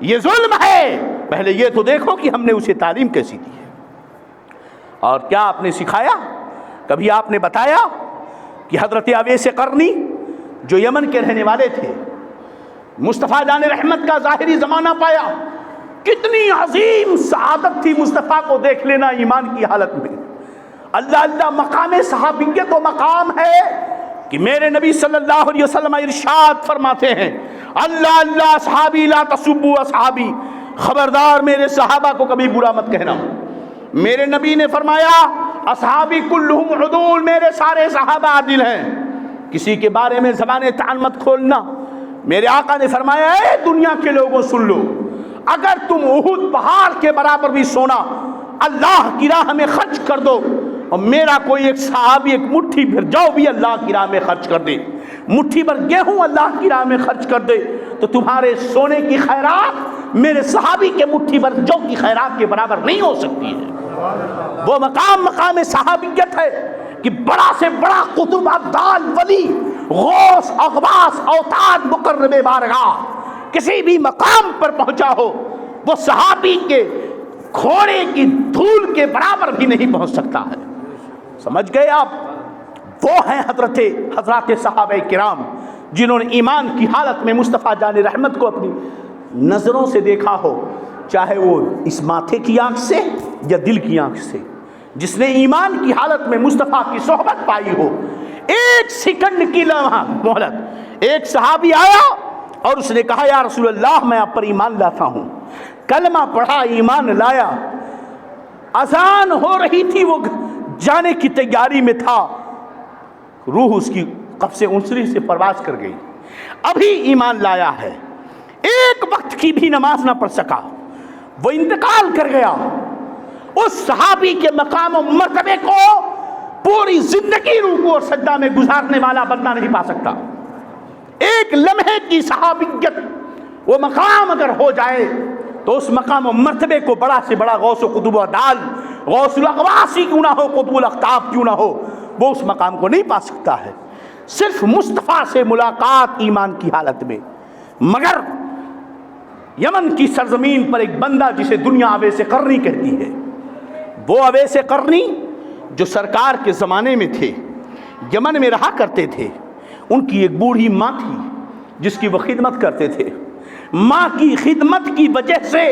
یہ ظلم ہے، پہلے یہ تو دیکھو کہ ہم نے اسے تعلیم کیسی دی ہے۔ اور کیا آپ نے سکھایا؟ کبھی آپ نے بتایا کہ حضرت اویس قرنی جو یمن کے رہنے والے تھے، مصطفیٰ جان رحمت کا ظاہری زمانہ پایا، کتنی عظیم سعادت تھی مصطفیٰ کو دیکھ لینا ایمان کی حالت میں، اللہ اللہ مقام صحابیت و مقام ہے کہ میرے نبی صلی اللہ علیہ وسلم ارشاد فرماتے ہیں اللہ اللہ صحابی لا تسبوا اصحابی، خبردار میرے صحابہ کو کبھی برا مت کہنا۔ میرے نبی نے فرمایا اصحابی کلہم عدول، میرے سارے صحابہ عادل ہیں، کسی کے بارے میں زبان طعن مت کھولنا۔ میرے آقا نے فرمایا اے دنیا کے لوگوں سن لو، اگر تم احد پہاڑ کے برابر بھی سونا اللہ کی راہ میں خرچ کر دو، اور میرا کوئی ایک صحابی ایک مٹھی بھر جاؤ بھی اللہ کی راہ میں خرچ کر دے، مٹھی بھر گیہوں اللہ کی راہ میں خرچ کر دے، تو تمہارے سونے کی خیرات میرے صحابی کے مٹھی بھر جو کی خیرات کے برابر نہیں ہو سکتی ہے۔ وہ مقام مقام صحابیت ہے کہ بڑا سے بڑا قطب ابدال ولی غوث اغواث اوتاد مقرب بارگاہ کسی بھی مقام پر پہنچا ہو، وہ صحابی کے گھوڑے کی دھول کے برابر بھی نہیں پہنچ سکتا ہے۔ سمجھ گئے آپ؟ وہ ہیں حضرات صحابہ کرام جنہوں نے ایمان کی حالت میں مصطفیٰ جان رحمت کو اپنی نظروں سے دیکھا ہو، چاہے وہ اس ماتھے کی آنکھ سے یا دل کی آنکھ سے، جس نے ایمان کی حالت میں مصطفیٰ کی صحبت پائی ہو۔ ایک سیکنڈ کی لمحہ مہلت، ایک صحابی آیا اور اس نے کہا یا رسول اللہ میں آپ پر ایمان لاتا ہوں، کلمہ پڑھا ایمان لایا، اذان ہو رہی تھی، وہ جانے کی تیاری میں تھا، روح اس کی قبض انصری سے پرواز کر گئی، ابھی ایمان لایا ہے، ایک وقت کی بھی نماز نہ پڑھ سکا، وہ انتقال کر گیا۔ اس صحابی کے مقام و مرتبے کو پوری زندگی رکوع اور سجدہ میں گزارنے والا بندہ نہیں پا سکتا۔ ایک لمحے کی صحابیت وہ مقام اگر ہو جائے تو اس مقام و مرتبے کو بڑا سے بڑا غوث و قطب و عدال، غوث الاغواث ہی کیوں نہ ہو، قطب الاقطاب کیوں نہ ہو، وہ اس مقام کو نہیں پا سکتا ہے۔ صرف مصطفیٰ سے ملاقات ایمان کی حالت میں۔ مگر یمن کی سرزمین پر ایک بندہ جسے دنیا اویس قرنی کہتی ہے، وہ اویس قرنی جو سرکار کے زمانے میں تھے، یمن میں رہا کرتے تھے، ان کی ایک بوڑھی ماں تھی جس کی وہ خدمت کرتے تھے۔ ماں کی خدمت کی وجہ سے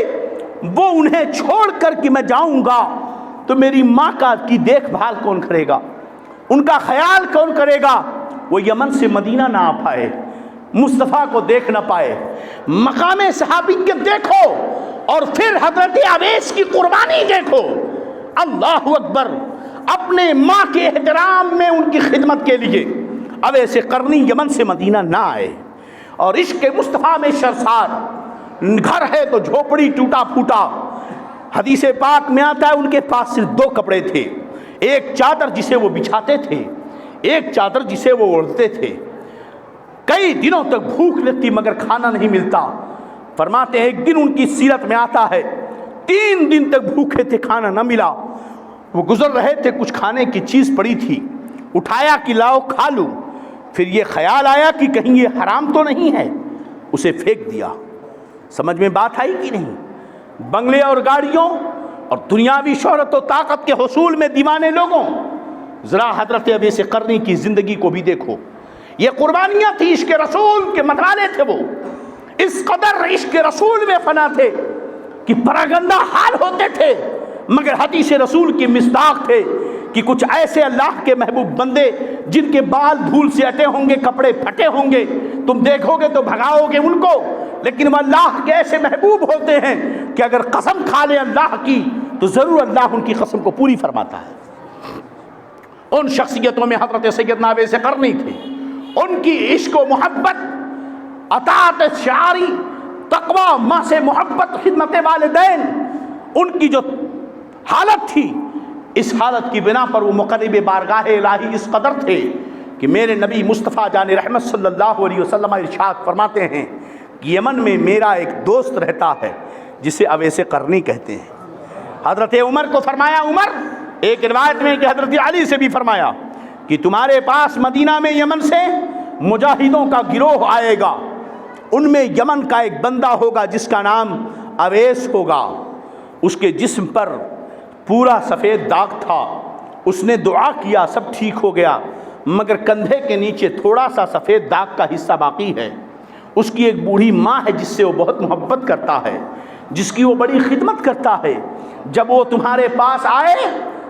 وہ انہیں چھوڑ کر کہ میں جاؤں گا تو میری ماں کی دیکھ بھال کون کرے گا، ان کا خیال کون کرے گا؟ وہ یمن سے مدینہ نہ آ پائے، مصطفیٰ کو دیکھ نہ پائے۔ مقام صحابیت دیکھو اور پھر حضرت اویس کی قربانی دیکھو، اللہ اکبر۔ اپنے ماں کے احترام میں ان کی خدمت کے لیے اویس قرنی یمن سے مدینہ نہ آئے، اور عشق مصطفیٰ میں شرسار، گھر ہے تو جھوپڑی ٹوٹا پھوٹا۔ حدیث پاک میں آتا ہے ان کے پاس صرف دو کپڑے تھے، ایک چادر جسے وہ بچھاتے تھے، ایک چادر جسے وہ اوڑھتے تھے۔ کئی دنوں تک بھوک لگتی مگر کھانا نہیں ملتا۔ فرماتے ہیں ایک دن ان کی سیرت میں آتا ہے 3 دن تک بھوکے تھے، کھانا نہ ملا، وہ گزر رہے تھے، کچھ کھانے کی چیز پڑی تھی، اٹھایا کہ لاؤ کھا لوں، پھر یہ خیال آیا کہ کہیں یہ حرام تو نہیں ہے، اسے پھینک دیا۔ سمجھ میں بات آئی کہ نہیں؟ بنگلے اور گاڑیوں اور دنیاوی شہرت و طاقت کے حصول میں دیوانے لوگوں، ذرا حضرت اویس قرنی کی زندگی کو بھی دیکھو۔ یہ قربانیاں تھی، عشق رسول کے متوالے تھے، وہ اس قدر عشق رسول میں فنا تھے کہ پراگندہ حال ہوتے تھے، مگر حدیث رسول کی مصداق تھے کہ کچھ ایسے اللہ کے محبوب بندے جن کے بال دھول سے اٹے ہوں گے، کپڑے پھٹے ہوں گے، تم دیکھو گے تو بھگاؤ گے ان کو، لیکن وہ اللہ کے ایسے محبوب ہوتے ہیں کہ اگر قسم کھا لیں اللہ کی تو ضرور اللہ ان کی قسم کو پوری فرماتا ہے۔ ان شخصیتوں میں حضرت سیدنا اویس قرنی تھے، ان کی عشق و محبت، اطاعت شعاری، تقوی، ماں سے محبت، خدمت والدین، ان کی جو حالت تھی، اس حالت کی بنا پر وہ مقرب بارگاہ الہی اس قدر تھے کہ میرے نبی مصطفیٰ جان رحمت صلی اللہ علیہ وسلم ارشاد فرماتے ہیں کہ یمن میں میرا ایک دوست رہتا ہے جسے اویس قرنی کہتے ہیں۔ حضرت عمر کو فرمایا، عمر، ایک روایت میں کہ حضرت علی سے بھی فرمایا کہ تمہارے پاس مدینہ میں یمن سے مجاہدوں کا گروہ آئے گا، ان میں یمن کا ایک بندہ ہوگا جس کا نام اویس ہوگا، اس کے جسم پر پورا سفید داغ تھا، اس نے دعا کیا، سب ٹھیک ہو گیا، مگر کندھے کے نیچے تھوڑا سا سفید داغ کا حصہ باقی ہے۔ اس کی ایک بوڑھی ماں ہے جس سے وہ بہت محبت کرتا ہے، جس کی وہ بڑی خدمت کرتا ہے۔ جب وہ تمہارے پاس آئے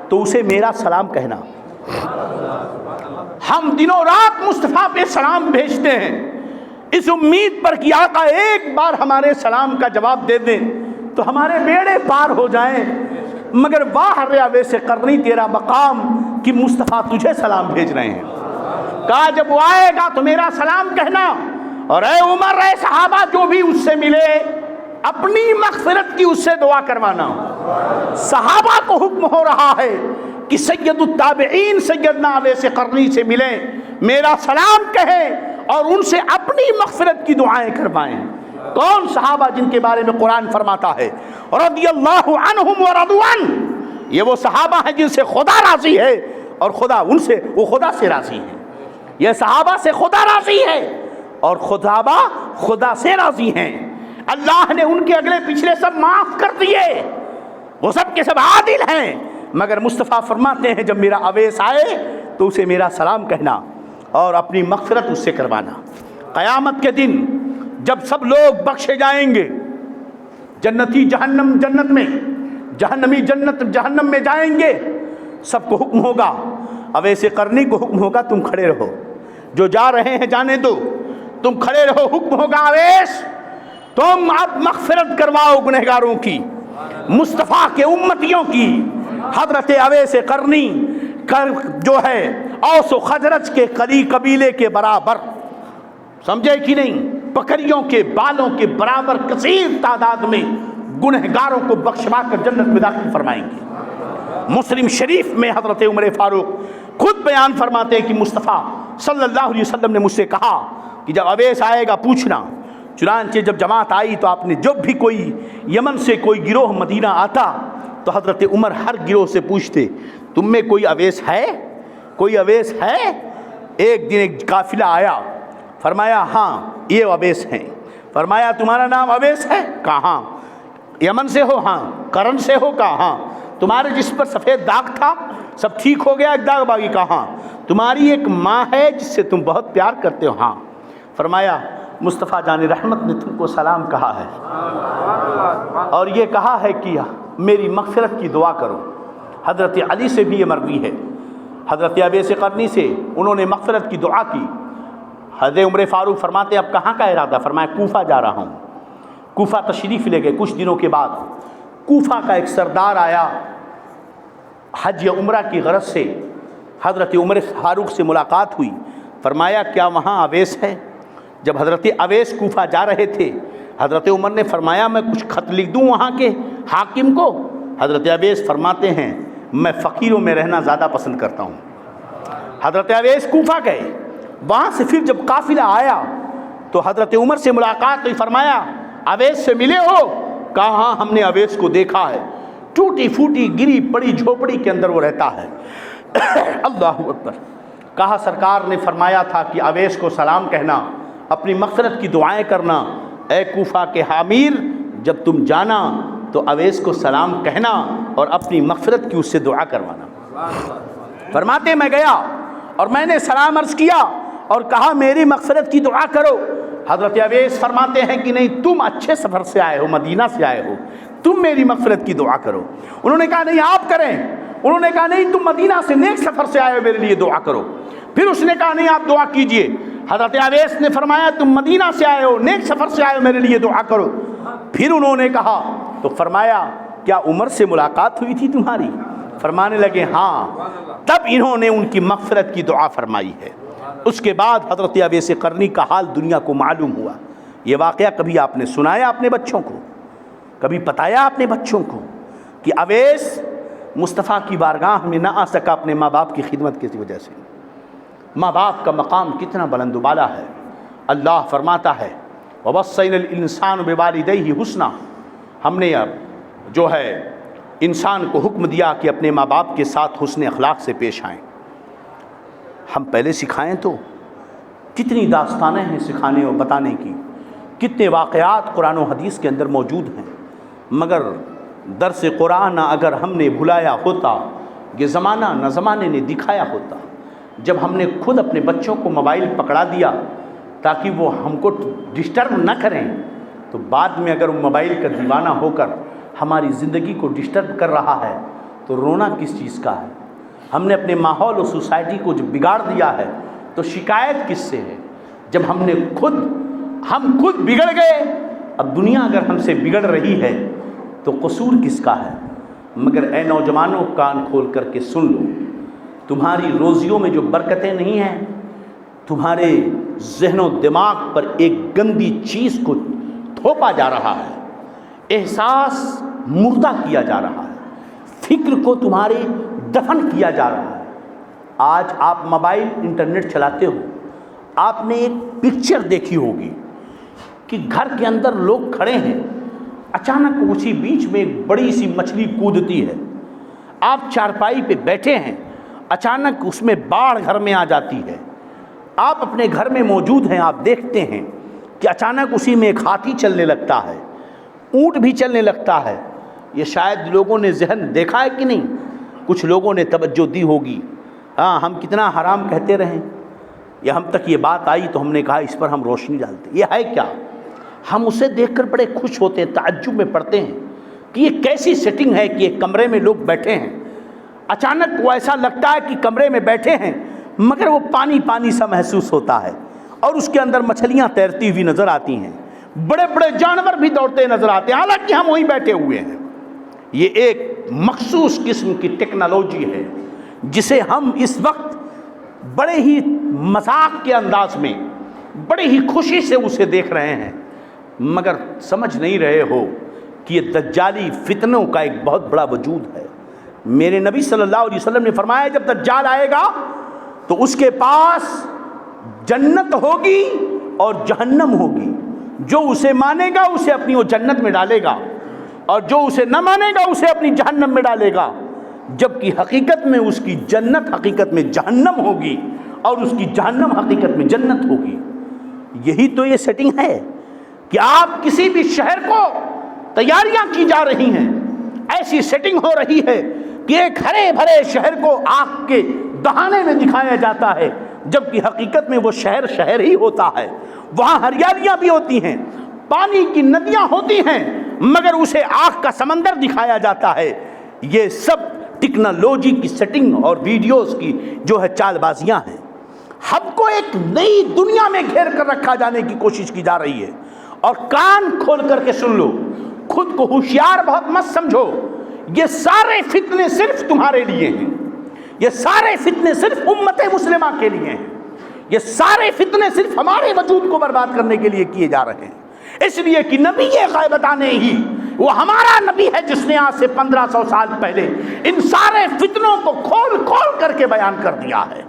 تو اسے میرا سلام کہنا۔ ہم دنوں رات مصطفیٰ پہ سلام بھیجتے ہیں اس امید پر کہ آقا ایک بار ہمارے سلام کا جواب دے دیں تو ہمارے بیڑے پار ہو جائیں، مگر واہ رے اویس قرنی تیرا مقام کہ مصطفیٰ تجھے سلام بھیج رہے ہیں۔ کہا جب وہ آئے گا تو میرا سلام کہنا، اور اے عمر اے صحابہ جو بھی اس سے ملے اپنی مغفرت کی اس سے دعا کروانا۔ صحابہ کو حکم ہو رہا ہے کہ سید التابعین سیدنا اویس قرنی سے ملیں، میرا سلام کہیں اور ان سے اپنی مغفرت کی دعائیں کروائیں۔ کون صحابہ جن کے بارے میں قرآن فرماتا ہے رضی اللہ عنہم ورضوا عنہ، یہ وہ صحابہ ہیں جن سے خدا راضی ہے اور خدا ان سے، وہ خدا سے راضی ہیں۔ یہ صحابہ سے خدا راضی ہے اور صحابہ خدا سے راضی ہیں۔ اللہ نے ان کے اگلے پچھلے سب معاف کر دیے، وہ سب کے سب عادل ہیں، مگر مصطفیٰ فرماتے ہیں جب میرا اویس آئے تو اسے میرا سلام کہنا اور اپنی مغفرت اس سے کروانا۔ قیامت کے دن جب سب لوگ بخشے جائیں گے، جنتی جہنم جنت میں، جہنمی جنت جہنم میں جائیں گے، سب کو حکم ہوگا، اویس قرنی کو حکم ہوگا تم کھڑے رہو، جو جا رہے ہیں جانے دو، تم کھڑے رہو۔ حکم ہوگا اویس تم اب مغفرت کرواؤ گنہگاروں کی، مصطفیٰ کے امتیوں کی۔ حضرت اویس قرنی جو ہے اوس و خزرج کے قبیلے کے برابر، سمجھے کہ نہیں، بکریوں کے بالوں کے برابر کثیر تعداد میں گنہگاروں کو بخشوا کر جنت میں داخل فرمائیں گے۔ مسلم شریف میں حضرت عمر فاروق خود بیان فرماتے ہیں کہ مصطفیٰ صلی اللہ علیہ وسلم نے مجھ سے کہا کہ جب اویس آئے گا پوچھنا۔ چنانچہ جب جماعت آئی تو آپ نے جب بھی کوئی یمن سے کوئی گروہ مدینہ آتا تو حضرت عمر ہر گروہ سے پوچھتے تم میں کوئی اویس ہے، کوئی اویس ہے؟ ایک دن ایک قافلہ آیا، فرمایا ہاں یہ اویس ہیں۔ فرمایا تمہارا نام اویس ہے؟ کہا ہاں۔ یمن سے ہو؟ ہاں۔ کرن سے ہو؟ کہا ہاں۔ تمہارے جس پر سفید داغ تھا سب ٹھیک ہو گیا ایک داغ باغی؟ کہا ہاں۔ تمہاری ایک ماں ہے جس سے تم بہت پیار کرتے ہو؟ ہاں۔ فرمایا مصطفیٰ جان رحمت نے تم کو سلام کہا ہے اور یہ کہا ہے کہ میری مغفرت کی دعا کرو۔ حضرت علی سے بھی یہ مروی ہے، حضرت اویس قرنی سے انہوں نے مغفرت کی دعا کی۔ حضرت عمر فاروق فرماتے اب کہاں کا ارادہ؟ فرمایا کوفہ جا رہا ہوں۔ کوفہ تشریف لے گئے۔ کچھ دنوں کے بعد کوفہ کا ایک سردار آیا حج یا عمرہ کی غرض سے، حضرت عمر فاروق سے ملاقات ہوئی۔ فرمایا کیا وہاں اویس ہے؟ جب حضرت اویس کوفہ جا رہے تھے حضرت عمر نے فرمایا میں کچھ خط لکھ دوں وہاں کے حاکم کو؟ حضرت اویس فرماتے ہیں میں فقیروں میں رہنا زیادہ پسند کرتا ہوں۔ حضرت اویس کوفہ گئے، وہاں سے پھر جب قافلہ آیا تو حضرت عمر سے ملاقات ہوئی۔ فرمایا اویس سے ملے ہو؟ کہا ہاں ہم نے اویس کو دیکھا ہے، ٹوٹی پھوٹی گری پڑی جھوپڑی کے اندر وہ رہتا ہے۔ اللہ اکبر۔ کہا سرکار نے فرمایا تھا کہ اویس کو سلام کہنا، اپنی مغفرت کی دعائیں کرنا۔ اے کوفہ کے حامیر جب تم جانا تو اویس کو سلام کہنا اور اپنی مغفرت کی اس سے دعا کروانا۔ فرماتے میں گیا اور میں نے سلام عرض کیا اور کہا میری مغفرت کی دعا کرو۔ حضرت اویس فرماتے ہیں کہ نہیں تم اچھے سفر سے آئے ہو، مدینہ سے آئے ہو، تم میری مغفرت کی دعا کرو۔ انہوں نے کہا نہیں آپ کریں۔ انہوں نے کہا نہیں تم مدینہ سے نیک سفر سے آئے ہو، میرے لیے دعا کرو۔ پھر اس نے کہا نہیں آپ دعا کیجئے۔ حضرت اویس نے فرمایا تم مدینہ سے آئے ہو، نیک سفر سے آئے ہو، میرے لیے دعا کرو۔ پھر انہوں نے کہا تو فرمایا کیا عمر سے ملاقات ہوئی تھی تمہاری؟ فرمانے لگے ہاں۔ تب انہوں نے ان کی مغفرت کی دعا فرمائی ہے۔ اس کے بعد حضرت اویس قرنی کا حال دنیا کو معلوم ہوا۔ یہ واقعہ کبھی آپ نے سنایا اپنے بچوں کو؟ کبھی بتایا اپنے بچوں کو کہ اویس مصطفیٰ کی بارگاہ میں نہ آ سکا اپنے ماں باپ کی خدمت کی وجہ سے؟ ماں باپ کا مقام کتنا بلند و بالا ہے۔ اللہ فرماتا ہے وَوَصَّيْنَا الْإِنسَانَ بِوَالِدَيْهِ حُسْنًا، ہم نے اب جو ہے انسان کو حکم دیا کہ اپنے ماں باپ کے ساتھ حسن اخلاق سے پیش آئیں۔ ہم پہلے سکھائیں تو کتنی داستانیں ہیں سکھانے اور بتانے کی، کتنے واقعات قرآن و حدیث کے اندر موجود ہیں، مگر درس قرآن اگر ہم نے بھلایا ہوتا، یہ زمانہ نہ زمانے نے دکھایا ہوتا۔ جب ہم نے خود اپنے بچوں کو موبائل پکڑا دیا تاکہ وہ ہم کو ڈسٹرب نہ کریں، تو بعد میں اگر وہ موبائل کا دیوانہ ہو کر ہماری زندگی کو ڈسٹرب کر رہا ہے تو رونا کس چیز کا ہے؟ ہم نے اپنے ماحول اور سوسائٹی کو جو بگاڑ دیا ہے تو شکایت کس سے ہے؟ جب ہم خود بگڑ گئے، اب دنیا اگر ہم سے بگڑ رہی ہے تو قصور کس کا ہے؟ مگر اے نوجوانوں، کان کھول کر کے سن لو، تمہاری روزیوں میں جو برکتیں نہیں ہیں، تمہارے ذہن و دماغ پر ایک گندی چیز کو تھوپا جا رہا ہے، احساس مردہ کیا جا رہا ہے، فکر کو تمہارے دفن کیا جا رہا ہے۔ آج آپ موبائل انٹرنیٹ چلاتے ہو، آپ نے ایک پکچر دیکھی ہوگی کہ گھر کے اندر لوگ کھڑے ہیں، اچانک اسی بیچ میں ایک بڑی سی مچھلی کودتی ہے، آپ چارپائی پہ بیٹھے ہیں، اچانک اس میں باڑھ گھر میں آ جاتی ہے، آپ اپنے گھر میں موجود ہیں، آپ دیکھتے ہیں کہ اچانک اسی میں ایک ہاتھی چلنے لگتا ہے، اونٹ بھی چلنے لگتا ہے۔ یہ شاید لوگوں نے ذہن دیکھا ہے کہ نہیں، کچھ لوگوں نے توجہ دی ہوگی، ہاں ہم کتنا حرام کہتے رہیں، یا ہم تک یہ بات آئی تو ہم نے کہا اس پر ہم روشنی ڈالتے۔ یہ ہے کیا؟ ہم اسے دیکھ کر بڑے خوش ہوتے ہیں، تعجب میں پڑتے ہیں کہ یہ کیسی سیٹنگ ہے کہ ایک کمرے میں لوگ بیٹھے ہیں، اچانک وہ ایسا لگتا ہے کہ کمرے میں بیٹھے ہیں مگر وہ پانی پانی سا محسوس ہوتا ہے، اور اس کے اندر مچھلیاں تیرتی ہوئی نظر آتی ہیں، بڑے بڑے جانور بھی دوڑتے نظر آتے ہیں، حالانکہ ہم وہیں بیٹھے ہوئے ہیں۔ یہ ایک مخصوص قسم کی ٹیکنالوجی ہے جسے ہم اس وقت بڑے ہی مذاق کے انداز میں، بڑے ہی خوشی سے اسے دیکھ رہے ہیں، مگر سمجھ نہیں رہے ہو کہ یہ دجالی فتنوں کا ایک بہت بڑا وجود ہے۔ میرے نبی صلی اللہ علیہ وسلم نے فرمایا جب دجال آئے گا تو اس کے پاس جنت ہوگی اور جہنم ہوگی، جو اسے مانے گا اسے اپنی وہ جنت میں ڈالے گا، اور جو اسے نہ مانے گا اسے اپنی جہنم میں ڈالے گا، جبکہ حقیقت میں اس کی جنت حقیقت میں جہنم ہوگی اور اس کی جہنم حقیقت میں جنت ہوگی۔ یہی تو یہ سیٹنگ ہے کہ آپ کسی بھی شہر کو تیاریاں کی جا رہی ہیں، ایسی سیٹنگ ہو رہی ہے کہ ایک ہرے بھرے شہر کو آگ کے دہانے میں دکھایا جاتا ہے، جبکہ حقیقت میں وہ شہر شہر ہی ہوتا ہے، وہاں ہریالیاں بھی ہوتی ہیں، پانی کی ندیاں ہوتی ہیں، مگر اسے آگ کا سمندر دکھایا جاتا ہے۔ یہ سب ٹیکنالوجی کی سیٹنگ اور ویڈیوز کی جو ہے چال بازیاں ہیں۔ ہم کو ایک نئی دنیا میں گھیر کر رکھا جانے کی کوشش کی جا رہی ہے، اور کان کھول کر کے سن لو، خود کو ہوشیار بہت مت سمجھو، یہ سارے فتنے صرف تمہارے لیے ہیں، یہ سارے فتنے صرف امت مسلمہ کے لیے ہیں، یہ سارے فتنے صرف ہمارے وجود کو برباد کرنے کے لیے کیے جا رہے ہیں، اس لیے کہ نبی غیبتانے ہی وہ ہمارا نبی ہے جس نے آج سے 1500 سال پہلے ان سارے فتنوں کو کھول کھول کر کے بیان کر دیا ہے۔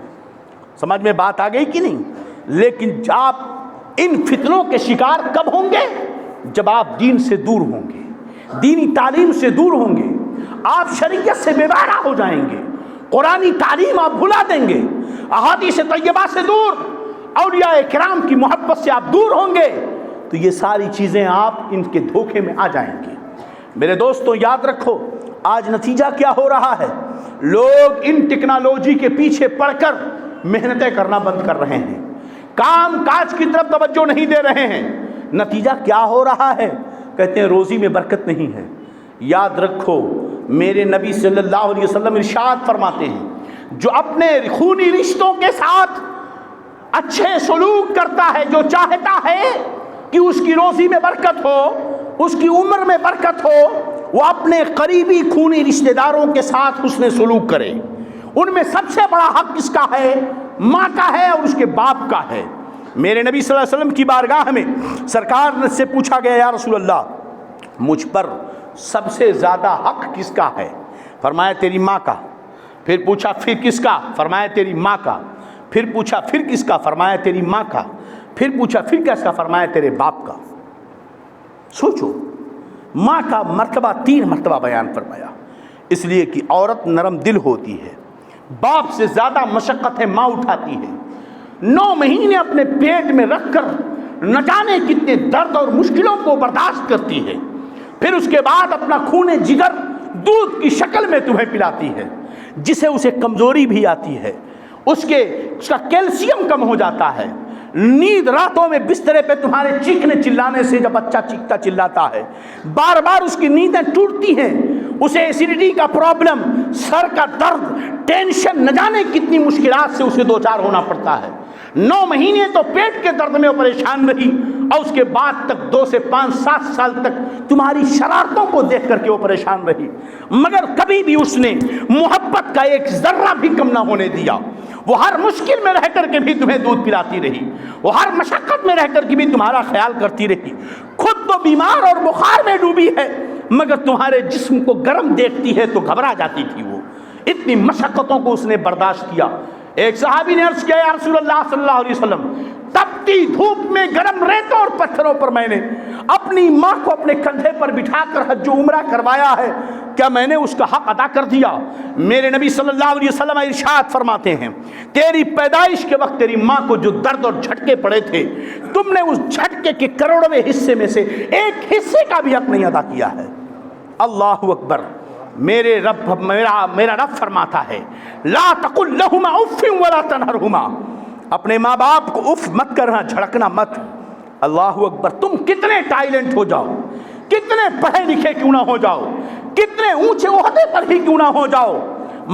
سمجھ میں بات آ گئی کہ نہیں؟ لیکن آپ ان فتنوں کے شکار کب ہوں گے؟ جب آپ دین سے دور ہوں گے، دینی تعلیم سے دور ہوں گے، آپ شریعت سے بے بہرہ ہو جائیں گے، قرآنی تعلیم آپ بھلا دیں گے، احادیث طیبہ سے دور، اولیاء کرام کی محبت سے آپ دور ہوں گے، تو یہ ساری چیزیں آپ ان کے دھوکے میں آ جائیں گے۔ میرے دوستوں یاد رکھو، آج نتیجہ کیا ہو رہا ہے؟ لوگ ان ٹیکنالوجی کے پیچھے پڑ کر محنتیں کرنا بند کر رہے ہیں، کام کاج کی طرف توجہ نہیں دے رہے ہیں۔ نتیجہ کیا ہو رہا ہے؟ کہتے ہیں روزی میں برکت نہیں ہے۔ یاد رکھو، میرے نبی صلی اللہ علیہ وسلم ارشاد فرماتے ہیں، جو اپنے خونی رشتوں کے ساتھ اچھے سلوک کرتا ہے، جو چاہتا ہے کہ اس کی روزی میں برکت ہو، اس کی عمر میں برکت ہو، وہ اپنے قریبی خونی رشتہ داروں کے ساتھ حسن سلوک کرے۔ ان میں سب سے بڑا حق کس کا ہے؟ ماں کا ہے اور اس کے باپ کا ہے۔ میرے نبی صلی اللہ علیہ وسلم کی بارگاہ میں سرکار سے پوچھا گیا، یا رسول اللہ مجھ پر سب سے زیادہ حق کس کا ہے؟ فرمایا تیری ماں کا۔ پھر پوچھا پھر کس کا؟ فرمایا تیری ماں کا۔ پھر پوچھا پھر کس کا؟ فرمایا تیری ماں کا۔ پھر پوچھا پھر کس کا؟ فرمایا تیرے باپ کا۔ سوچو، ماں کا مرتبہ 3 مرتبہ بیان فرمایا، اس لیے کہ عورت نرم دل ہوتی ہے، باپ سے زیادہ مشقت ہے ماں اٹھاتی ہے، 9 مہینے اپنے پیٹ میں رکھ کر نہ جانے کتنے درد اور مشکلوں کو برداشت کرتی ہے، پھر اس کے بعد اپنا خون جگر دودھ کی شکل میں تمہیں پلاتی ہے، جسے اسے کمزوری بھی آتی ہے، اس کا کیلشیم کم ہو جاتا ہے، نیند راتوں میں بسترے پہ تمہارے چیخنے چلانے سے جب بچہ چیختا چلاتا ہے، بار بار اس کی نیندیں ٹوٹتی ہیں، اسے ایسیڈیٹی کا پرابلم، سر کا درد، ٹینشن، نہ جانے کتنی مشکلات سے اسے دوچار ہونا پڑتا ہے۔ 9 مہینے تو پیٹ کے درد میں پریشان رہی، اور اس کے بعد تک 2 سے 5 7 سال تک تمہاری شرارتوں کو دیکھ کر کے وہ پریشان رہی، مگر کبھی بھی اس نے محبت کا ایک ذرہ بھی کم نہ ہونے دیا۔ وہ ہر مشکل میں رہ کر کے بھی تمہیں دودھ پلاتی رہی، وہ ہر مشقت میں رہ کر کے بھی تمہارا خیال کرتی رہی۔ خود تو بیمار اور بخار میں ڈوبی ہے، مگر تمہارے جسم کو گرم دیکھتی ہے تو گھبرا جاتی تھی۔ وہ اتنی مشقتوں کو اس نے برداشت کیا۔ ایک صحابی نے عرض کیا، یا رسول اللہ صلی اللہ علیہ وسلم، تپتی دھوپ میں گرم ریتوں اور پتھروں پر میں نے اپنی ماں کو اپنے کندھے پر بٹھا کر حج و عمرہ کروایا ہے، کیا میں نے اس کا حق ادا کر دیا؟ میرے نبی صلی اللہ علیہ وسلم ارشاد فرماتے ہیں، تیری پیدائش کے وقت تیری ماں کو جو درد اور جھٹکے پڑے تھے، تم نے اس جھٹکے کے کروڑویں حصے میں سے ایک حصے کا بھی حق نہیں ادا کیا ہے۔ اللہ اکبر۔ میرا رب فرماتا ہے، لا تقل لہما اف ولا تنہرہما، اپنے ماں باپ کو اف مت کرنا، جھڑکنا مت۔ اللہ اکبر۔ تم کتنے ٹائلنٹ ہو جاؤ، کتنے پڑھے لکھے کیوں نہ ہو جاؤ، کتنے اونچے عہدے پر ہی کیوں نہ ہو جاؤ،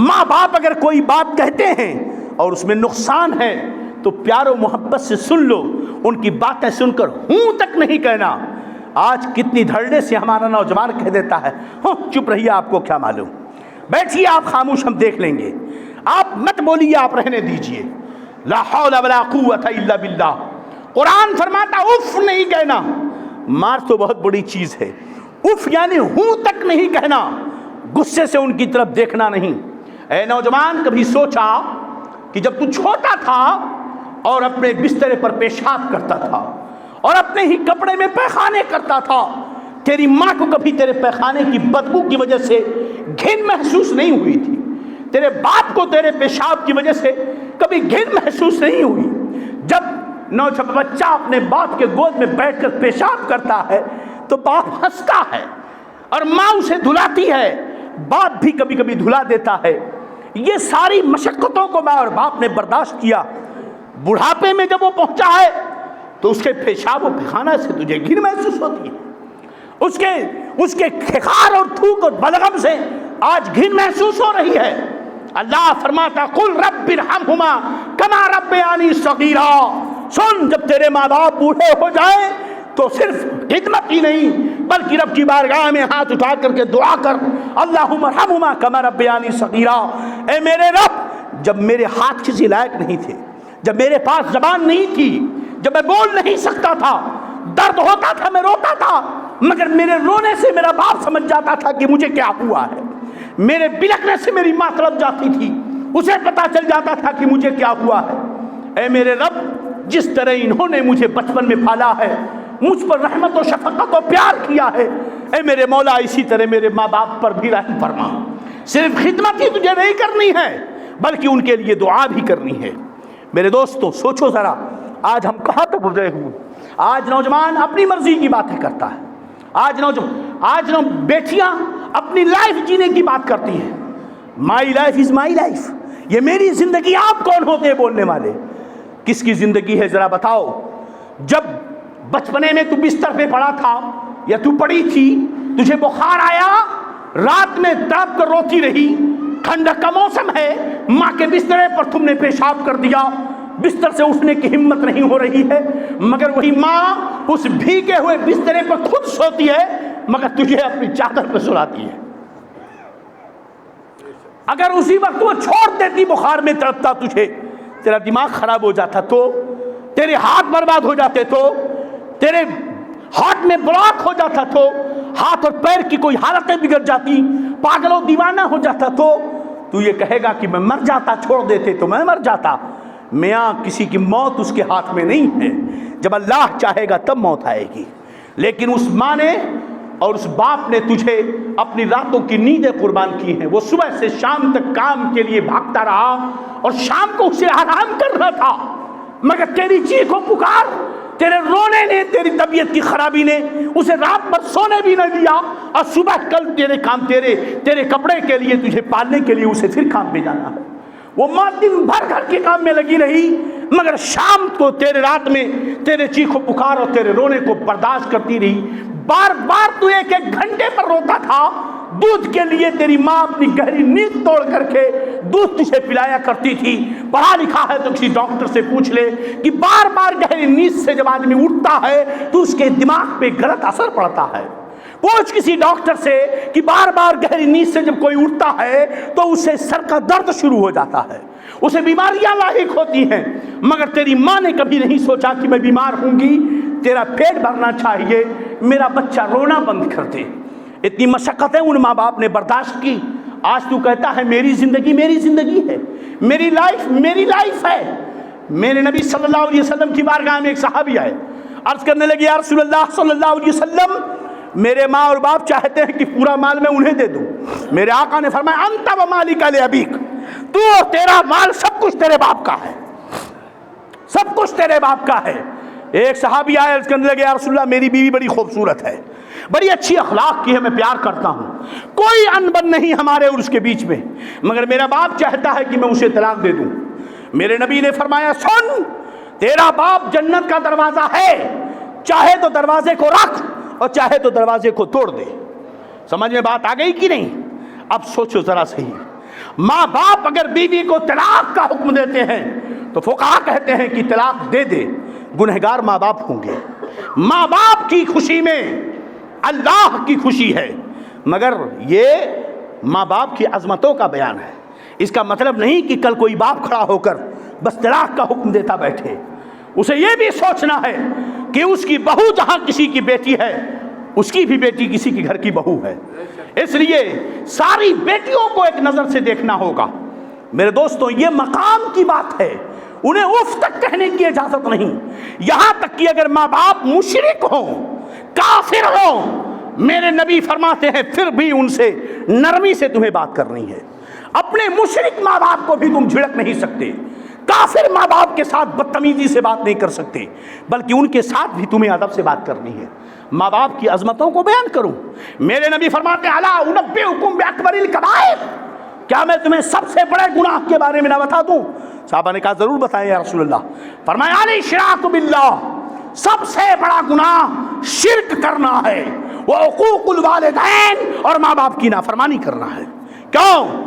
ماں باپ اگر کوئی بات کہتے ہیں اور اس میں نقصان ہے تو پیار و محبت سے سن لو، ان کی باتیں سن کر ہوں تک نہیں کہنا۔ آج کتنی دھڑے سے ہمارا نوجوان کہہ دیتا ہے، چپ رہیے، آپ کو کیا معلوم، بیٹھیے آپ خاموش، ہم دیکھ لیں گے، آپ مت بولیے، آپ رہنے دیجئے۔ لا حول ولا قوت الا باللہ۔ قرآن فرماتا اف نہیں کہنا۔ مار تو بہت بڑی چیز ہے، اف یعنی ہوں تک نہیں کہنا، غصے سے ان کی طرف دیکھنا نہیں۔ اے نوجوان، کبھی سوچا کہ جب تو چھوٹا تھا اور اپنے بسترے پر پیشاب کرتا تھا اور اپنے ہی کپڑے میں پیخانے کرتا تھا، تیری ماں کو کبھی تیرے پیخانے کی بدبو کی وجہ سے گھن محسوس نہیں ہوئی تھی؟ تیرے باپ کو تیرے پیشاب کی وجہ سے کبھی گھن محسوس نہیں ہوئی؟ جب نوجوان بچہ اپنے باپ کے گود میں بیٹھ کر پیشاب کرتا ہے تو باپ ہنستا ہے اور ماں اسے دھلاتی ہے، باپ بھی کبھی کبھی دھلا دیتا ہے۔ یہ ساری مشقتوں کو ماں اور باپ نے برداشت کیا۔ بڑھاپے میں جب وہ پہنچا ہے تو اس کے پیشاب و پیخانہ سے تجھے گھن محسوس ہوتی ہے، اس کے کھخار اور تھوک اور بلغم سے آج گھن محسوس ہو رہی ہے۔ اللہ فرماتا، قل رب ارحمہما کما ربیانی صغیرا۔ سن، جب تیرے ماں باپ بوڑھے ہو جائیں تو صرف خدمت ہی نہیں بلکہ رب کی بارگاہ میں ہاتھ اٹھا کر کے دعا کر، اللہم ارحمہما کما ربیانی صغیرا۔ اے میرے رب، جب میرے ہاتھ کسی لائق نہیں تھے، جب میرے پاس زبان نہیں تھی، جب میں بول نہیں سکتا تھا، درد ہوتا تھا، میں روتا تھا، مگر میرے رونے سے میرا باپ سمجھ جاتا تھا کہ مجھے کیا ہوا ہے، میرے بلکنے سے میری ماں تڑپ جاتی تھی، اسے پتا چل جاتا تھا کہ مجھے کیا ہوا ہے۔ اے میرے رب، جس طرح انہوں نے مجھے بچپن میں پالا ہے، مجھ پر رحمت و شفقت و پیار کیا ہے، اے میرے مولا اسی طرح میرے ماں باپ پر بھی رحم فرما۔ صرف خدمت ہی تجھے نہیں کرنی ہے بلکہ ان کے لیے دعا بھی کرنی ہے۔ میرے دوستوں، سوچو ذرا، آج ہم کہاں تک گزرے ہوئے۔ آج نوجوان اپنی مرضی کی باتیں کرتا ہے، آج بیٹیاں اپنی لائف جینے کی بات کرتی ہیں۔ My life is my life, یہ میری زندگی، آپ کون ہوتے ہیں بولنے والے؟ کس کی زندگی ہے ذرا بتاؤ؟ جب بچپنے میں تو بستر پہ پڑا تھا یا تو پڑی تھی، تجھے بخار آیا، رات میں تڑپ کر روتی رہی، ٹھنڈک کا موسم ہے، ماں کے بسترے پر تم نے پیشاب کر دیا، بستر سے اٹھنے کی ہمت نہیں ہو رہی ہے، مگر وہی ماں اس بھیگے ہوئے بسترے پر خود سوتی ہے مگر تجھے اپنی چادر پہ سلاتی ہے۔ اگر اسی وقت وہ چھوڑ دیتی بخار میں تڑپتا تجھے، تیرا دماغ خراب ہو جاتا تو، تیرے ہاتھ برباد ہو جاتے تو، تیرے ہارٹ میں بلاک ہو جاتا تو، ہاتھ اور پیر کی کوئی حالتیں بگڑ جاتی، پاگل و دیوانہ ہو جاتا تو یہ کہے گا کہ میں مر جاتا، چھوڑ دیتے تو میں مر جاتا۔ میاں، کسی کی موت اس کے ہاتھ میں نہیں ہے، جب اللہ چاہے گا تب موت آئے گی۔ لیکن اس ماں نے اور اس باپ نے تجھے اپنی راتوں کی نیندیں قربان کی ہیں۔ وہ صبح سے شام تک کام کے لیے بھاگتا رہا اور شام کو اسے آرام کرنا تھا، مگر تیری چیخ و پکار، تیرے رونے نے، تیری طبیعت کی خرابی نے اسے رات بھر سونے بھی نہ دیا، اور صبح کل تیرے کام، تیرے کپڑے کے لیے، تجھے پالنے کے لیے اسے پھر کام پہ جانا ہے۔ وہ ماں دن بھر گھر کے کام میں لگی رہی، مگر شام کو تیرے رات میں تیرے چیخ و پکار اور تیرے رونے کو برداشت کرتی رہی۔ بار بار تو ایک ایک گھنٹے پر روتا تھا، دودھ کے لیے تیری ماں اپنی گہری نیند توڑ کر کے دودھ تجھے پلایا کرتی تھی. پڑھا لکھا ہے تو کسی ڈاکٹر سے پوچھ لے کہ بار بار گہری نیند سے جب آدمی اٹھتا ہے تو اس کے دماغ پہ غلط اثر پڑتا ہے. پوچھ کسی ڈاکٹر سے کہ بار بار گہری نیند سے جب کوئی اٹھتا ہے تو اسے سر کا درد شروع ہو جاتا ہے, اسے بیماریاں لاحق ہوتی ہیں. مگر تیری ماں نے کبھی نہیں سوچا کہ میں بیمار ہوں گی, تیرا پیٹ بھرنا چاہیے, میرا بچہ رونا بند کر دے. اتنی مشقتیں ان ماں باپ نے برداشت کی. آج تو کہتا ہے میری زندگی ہے, میری لائف ہے. میرے نبی صلی اللہ علیہ وسلم کی بارگاہ میں ایک صحابی آئے, عرض کرنے لگے یا رسول اللہ صلی اللہ علیہ وسلم, میرے ماں اور باپ چاہتے ہیں کہ پورا مال میں انہیں دے دوں. میرے آقا نے فرمایا انت و مالک لابیک, تو اور تیرا مال سب کچھ تیرے باپ کا ہے, سب کچھ تیرے باپ کا ہے. ایک صحابی آئے, عرض کرنے لگے یا رسول اللہ میری بیوی بڑی خوبصورت ہے, بڑی اچھی اخلاق کی ہے, میں پیار کرتا ہوں, کوئی انبن نہیں ہمارے اور اس کے بیچ میں, مگر میرا باپ چاہتا ہے کہ میں اسے طلاق دے دوں. میرے نبی نے فرمایا سن, تیرا باپ جنت کا دروازہ ہے, چاہے تو دروازے کو رکھ اور چاہے تو دروازے کو توڑ دے. سمجھ میں بات آ گئی کہ نہیں؟ اب سوچو ذرا صحیح, ماں باپ اگر بیوی کو طلاق کا حکم دیتے ہیں تو فقہا کہتے ہیں کہ طلاق دے دے, گنہگار ماں باپ ہوں گے. ماں باپ کی خوشی میں اللہ کی خوشی ہے, مگر یہ ماں باپ کی عظمتوں کا بیان ہے. اس کا مطلب نہیں کہ کل کوئی باپ کھڑا ہو کر بس طلاق کا حکم دیتا بیٹھے. اسے یہ بھی سوچنا ہے کہ اس کی بہو جہاں کسی کی بیٹی ہے, اس کی بھی بیٹی کسی کے گھر کی بہو ہے. اس لیے ساری بیٹیوں کو ایک نظر سے دیکھنا ہوگا. میرے دوستوں, یہ مقام کی بات ہے, انہیں اف تک کہنے کی اجازت نہیں. یہاں تک کہ اگر ماں باپ مشرک ہوں, کافر ہوں, میرے نبی فرماتے ہیں پھر بھی ان سے نرمی سے تمہیں بات کرنی ہے. اپنے مشرک ماں باپ کو بھی تم جھڑک نہیں سکتے, کافر ماں باپ کے ساتھ بدتمیزی سے بات نہیں کر سکتے, بلکہ ان کے ساتھ بھی تمہیں ادب سے بات کرنی ہے. ماں باپ کی عظمتوں کو بیان کروں. میرے نبی فرماتے ہیں الا انبئکم باکبر الکبائر, کیا میں تمہیں سب سے بڑے گناہ کے بارے میں نہ بتا دوں؟ صحابہ نے کہا ضرور بتائیں یا رسول اللہ. فرمایا الاشراک باللہ, سب سے بڑا گناہ شرک کرنا ہے, وعقوق الوالدین, اور ماں باپ کی نافرمانی کرنا ہے. کیوں؟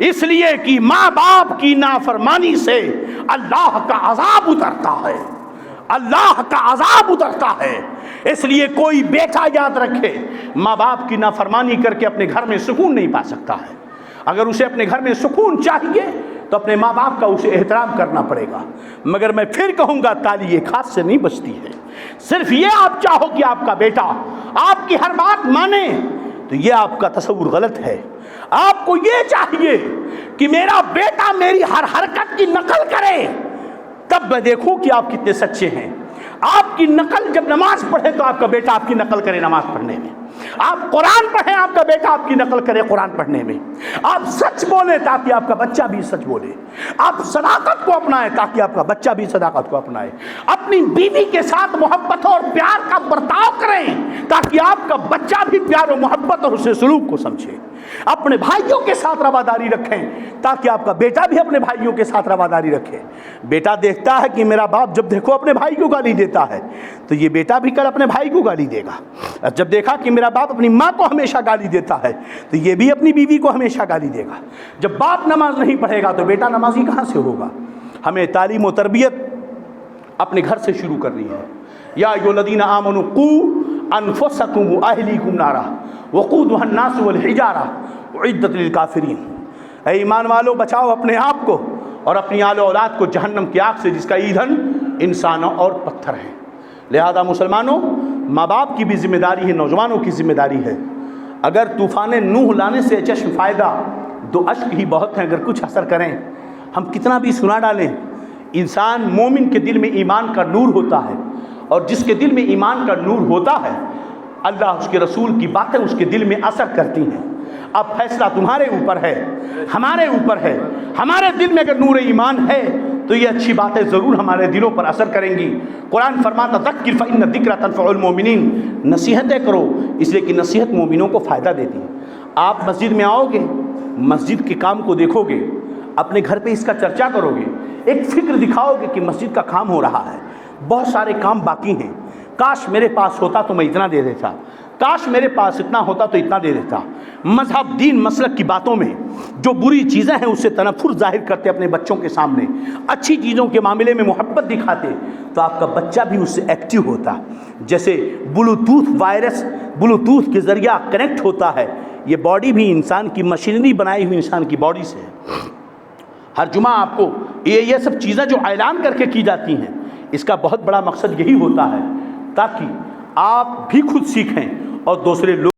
اس لیے کہ ماں باپ کی نافرمانی سے اللہ کا عذاب اترتا ہے, اللہ کا عذاب اترتا ہے. اس لیے کوئی بیٹا یاد رکھے, ماں باپ کی نافرمانی کر کے اپنے گھر میں سکون نہیں پا سکتا ہے. اگر اسے اپنے گھر میں سکون چاہیے تو اپنے ماں باپ کا اسے احترام کرنا پڑے گا. مگر میں پھر کہوں گا تالی ایک ہاتھ سے نہیں بچتی ہے. صرف یہ آپ چاہو کہ آپ کا بیٹا آپ کی ہر بات مانے تو یہ آپ کا تصور غلط ہے. آپ کو یہ چاہیے کہ میرا بیٹا میری ہر حرکت کی نقل کرے, تب میں دیکھوں کہ آپ کتنے سچے ہیں. آپ کی نقل جب نماز پڑھے تو آپ کا بیٹا آپ کی نقل کرے نماز پڑھنے میں. آپ قرآن پڑھیں, آپ کا بیٹا آپ کی نقل کرے قرآن پڑھنے میں. آپ سچ بولیں تاکہ آپ کا بچہ بھی سچ بولے. آپ صداقت کو اپنائیں تاکہ آپ کا بچہ بھی صداقت کو اپنائے. اپنی بیوی کے ساتھ محبت اور پیار کا برتاؤ کریں تاکہ آپ کا بچہ بھی پیار و محبت اور اسے سلوک کو سمجھے. اپنے بھائیوں کے ساتھ رواداری رکھیں تاکہ آپ کا بیٹا بھی اپنے بھائیوں کے ساتھ رواداری رکھے. بیٹا دیکھتا ہے کہ میرا باپ جب دیکھو اپنے بھائی کو گالی دیتا ہے تو یہ بیٹا بھی کل اپنے بھائی کو گالی دے گا. جب دیکھا کہ میرا باپ اپنی ماں کو ہمیشہ گالی دیتا ہے تو یہ بھی اپنی بیوی کو ہمیشہ گالی دے گا. جب باپ نماز نہیں پڑھے گا تو بیٹا نمازی کہاں سے ہوگا؟ ہمیں تعلیم و تربیت اپنے گھر سے شروع کرنی ہے. یا ایھا الذین آمنوا قوا انفسکم واہلیکم نارا وقودھا الناس والحجارہ اعدت للکافرین. اے ایمان والو, بچاؤ اپنے آپ کو اور اپنی آل و اولاد کو جہنم کی آگ سے جس کا ایندھن انسانوں اور پتھر ہیں. لہذا مسلمانوں, ماں باپ کی بھی ذمہ داری ہے, نوجوانوں کی ذمہ داری ہے. اگر طوفان نوح لانے سے چشم فائدہ, دو اشک ہی بہت ہیں اگر کچھ اثر کریں. ہم کتنا بھی سنا ڈالیں, انسان مومن کے دل میں ایمان کا نور ہوتا ہے, اور جس کے دل میں ایمان کا نور ہوتا ہے اللہ اس کے رسول کی باتیں اس کے دل میں اثر کرتی ہیں. اب فیصلہ تمہارے اوپر ہے, ہمارے اوپر ہے. ہمارے دل میں اگر نور ایمان ہے تو یہ اچھی باتیں ضرور ہمارے دلوں پر اثر کریں گی. قرآن فرماتا ذکر فإن الذکر تنفع المؤمنین, نصیحتیں کرو اس لیے کہ نصیحت مومنوں کو فائدہ دیتی ہے. آپ مسجد میں آؤ گے, مسجد کے کام کو دیکھو گے, اپنے گھر پہ اس کا چرچا کرو گے, ایک فکر دکھاؤ گے کہ مسجد کا کام ہو رہا ہے, بہت سارے کام باقی ہیں, کاش میرے پاس ہوتا تو میں اتنا دے دیتا, کاش میرے پاس اتنا ہوتا تو اتنا دے دیتا. مذہب دین مسلک کی باتوں میں جو بری چیزیں ہیں اس سے تنفر ظاہر کرتے اپنے بچوں کے سامنے, اچھی چیزوں کے معاملے میں محبت دکھاتے, تو آپ کا بچہ بھی اس سے ایکٹیو ہوتا. جیسے بلوٹوتھ وائرس بلوٹوتھ کے ذریعہ کنیکٹ ہوتا ہے, یہ باڈی بھی انسان کی مشینری بنائی ہوئی انسان کی باڈی سے ہے. ہر جمعہ آپ کو یہ سب چیزیں جو اعلان کر کے کی جاتی ہیں, اس کا بہت بڑا مقصد یہی ہوتا ہے تاکہ آپ بھی خود سیکھیں اور دوسرے لوگ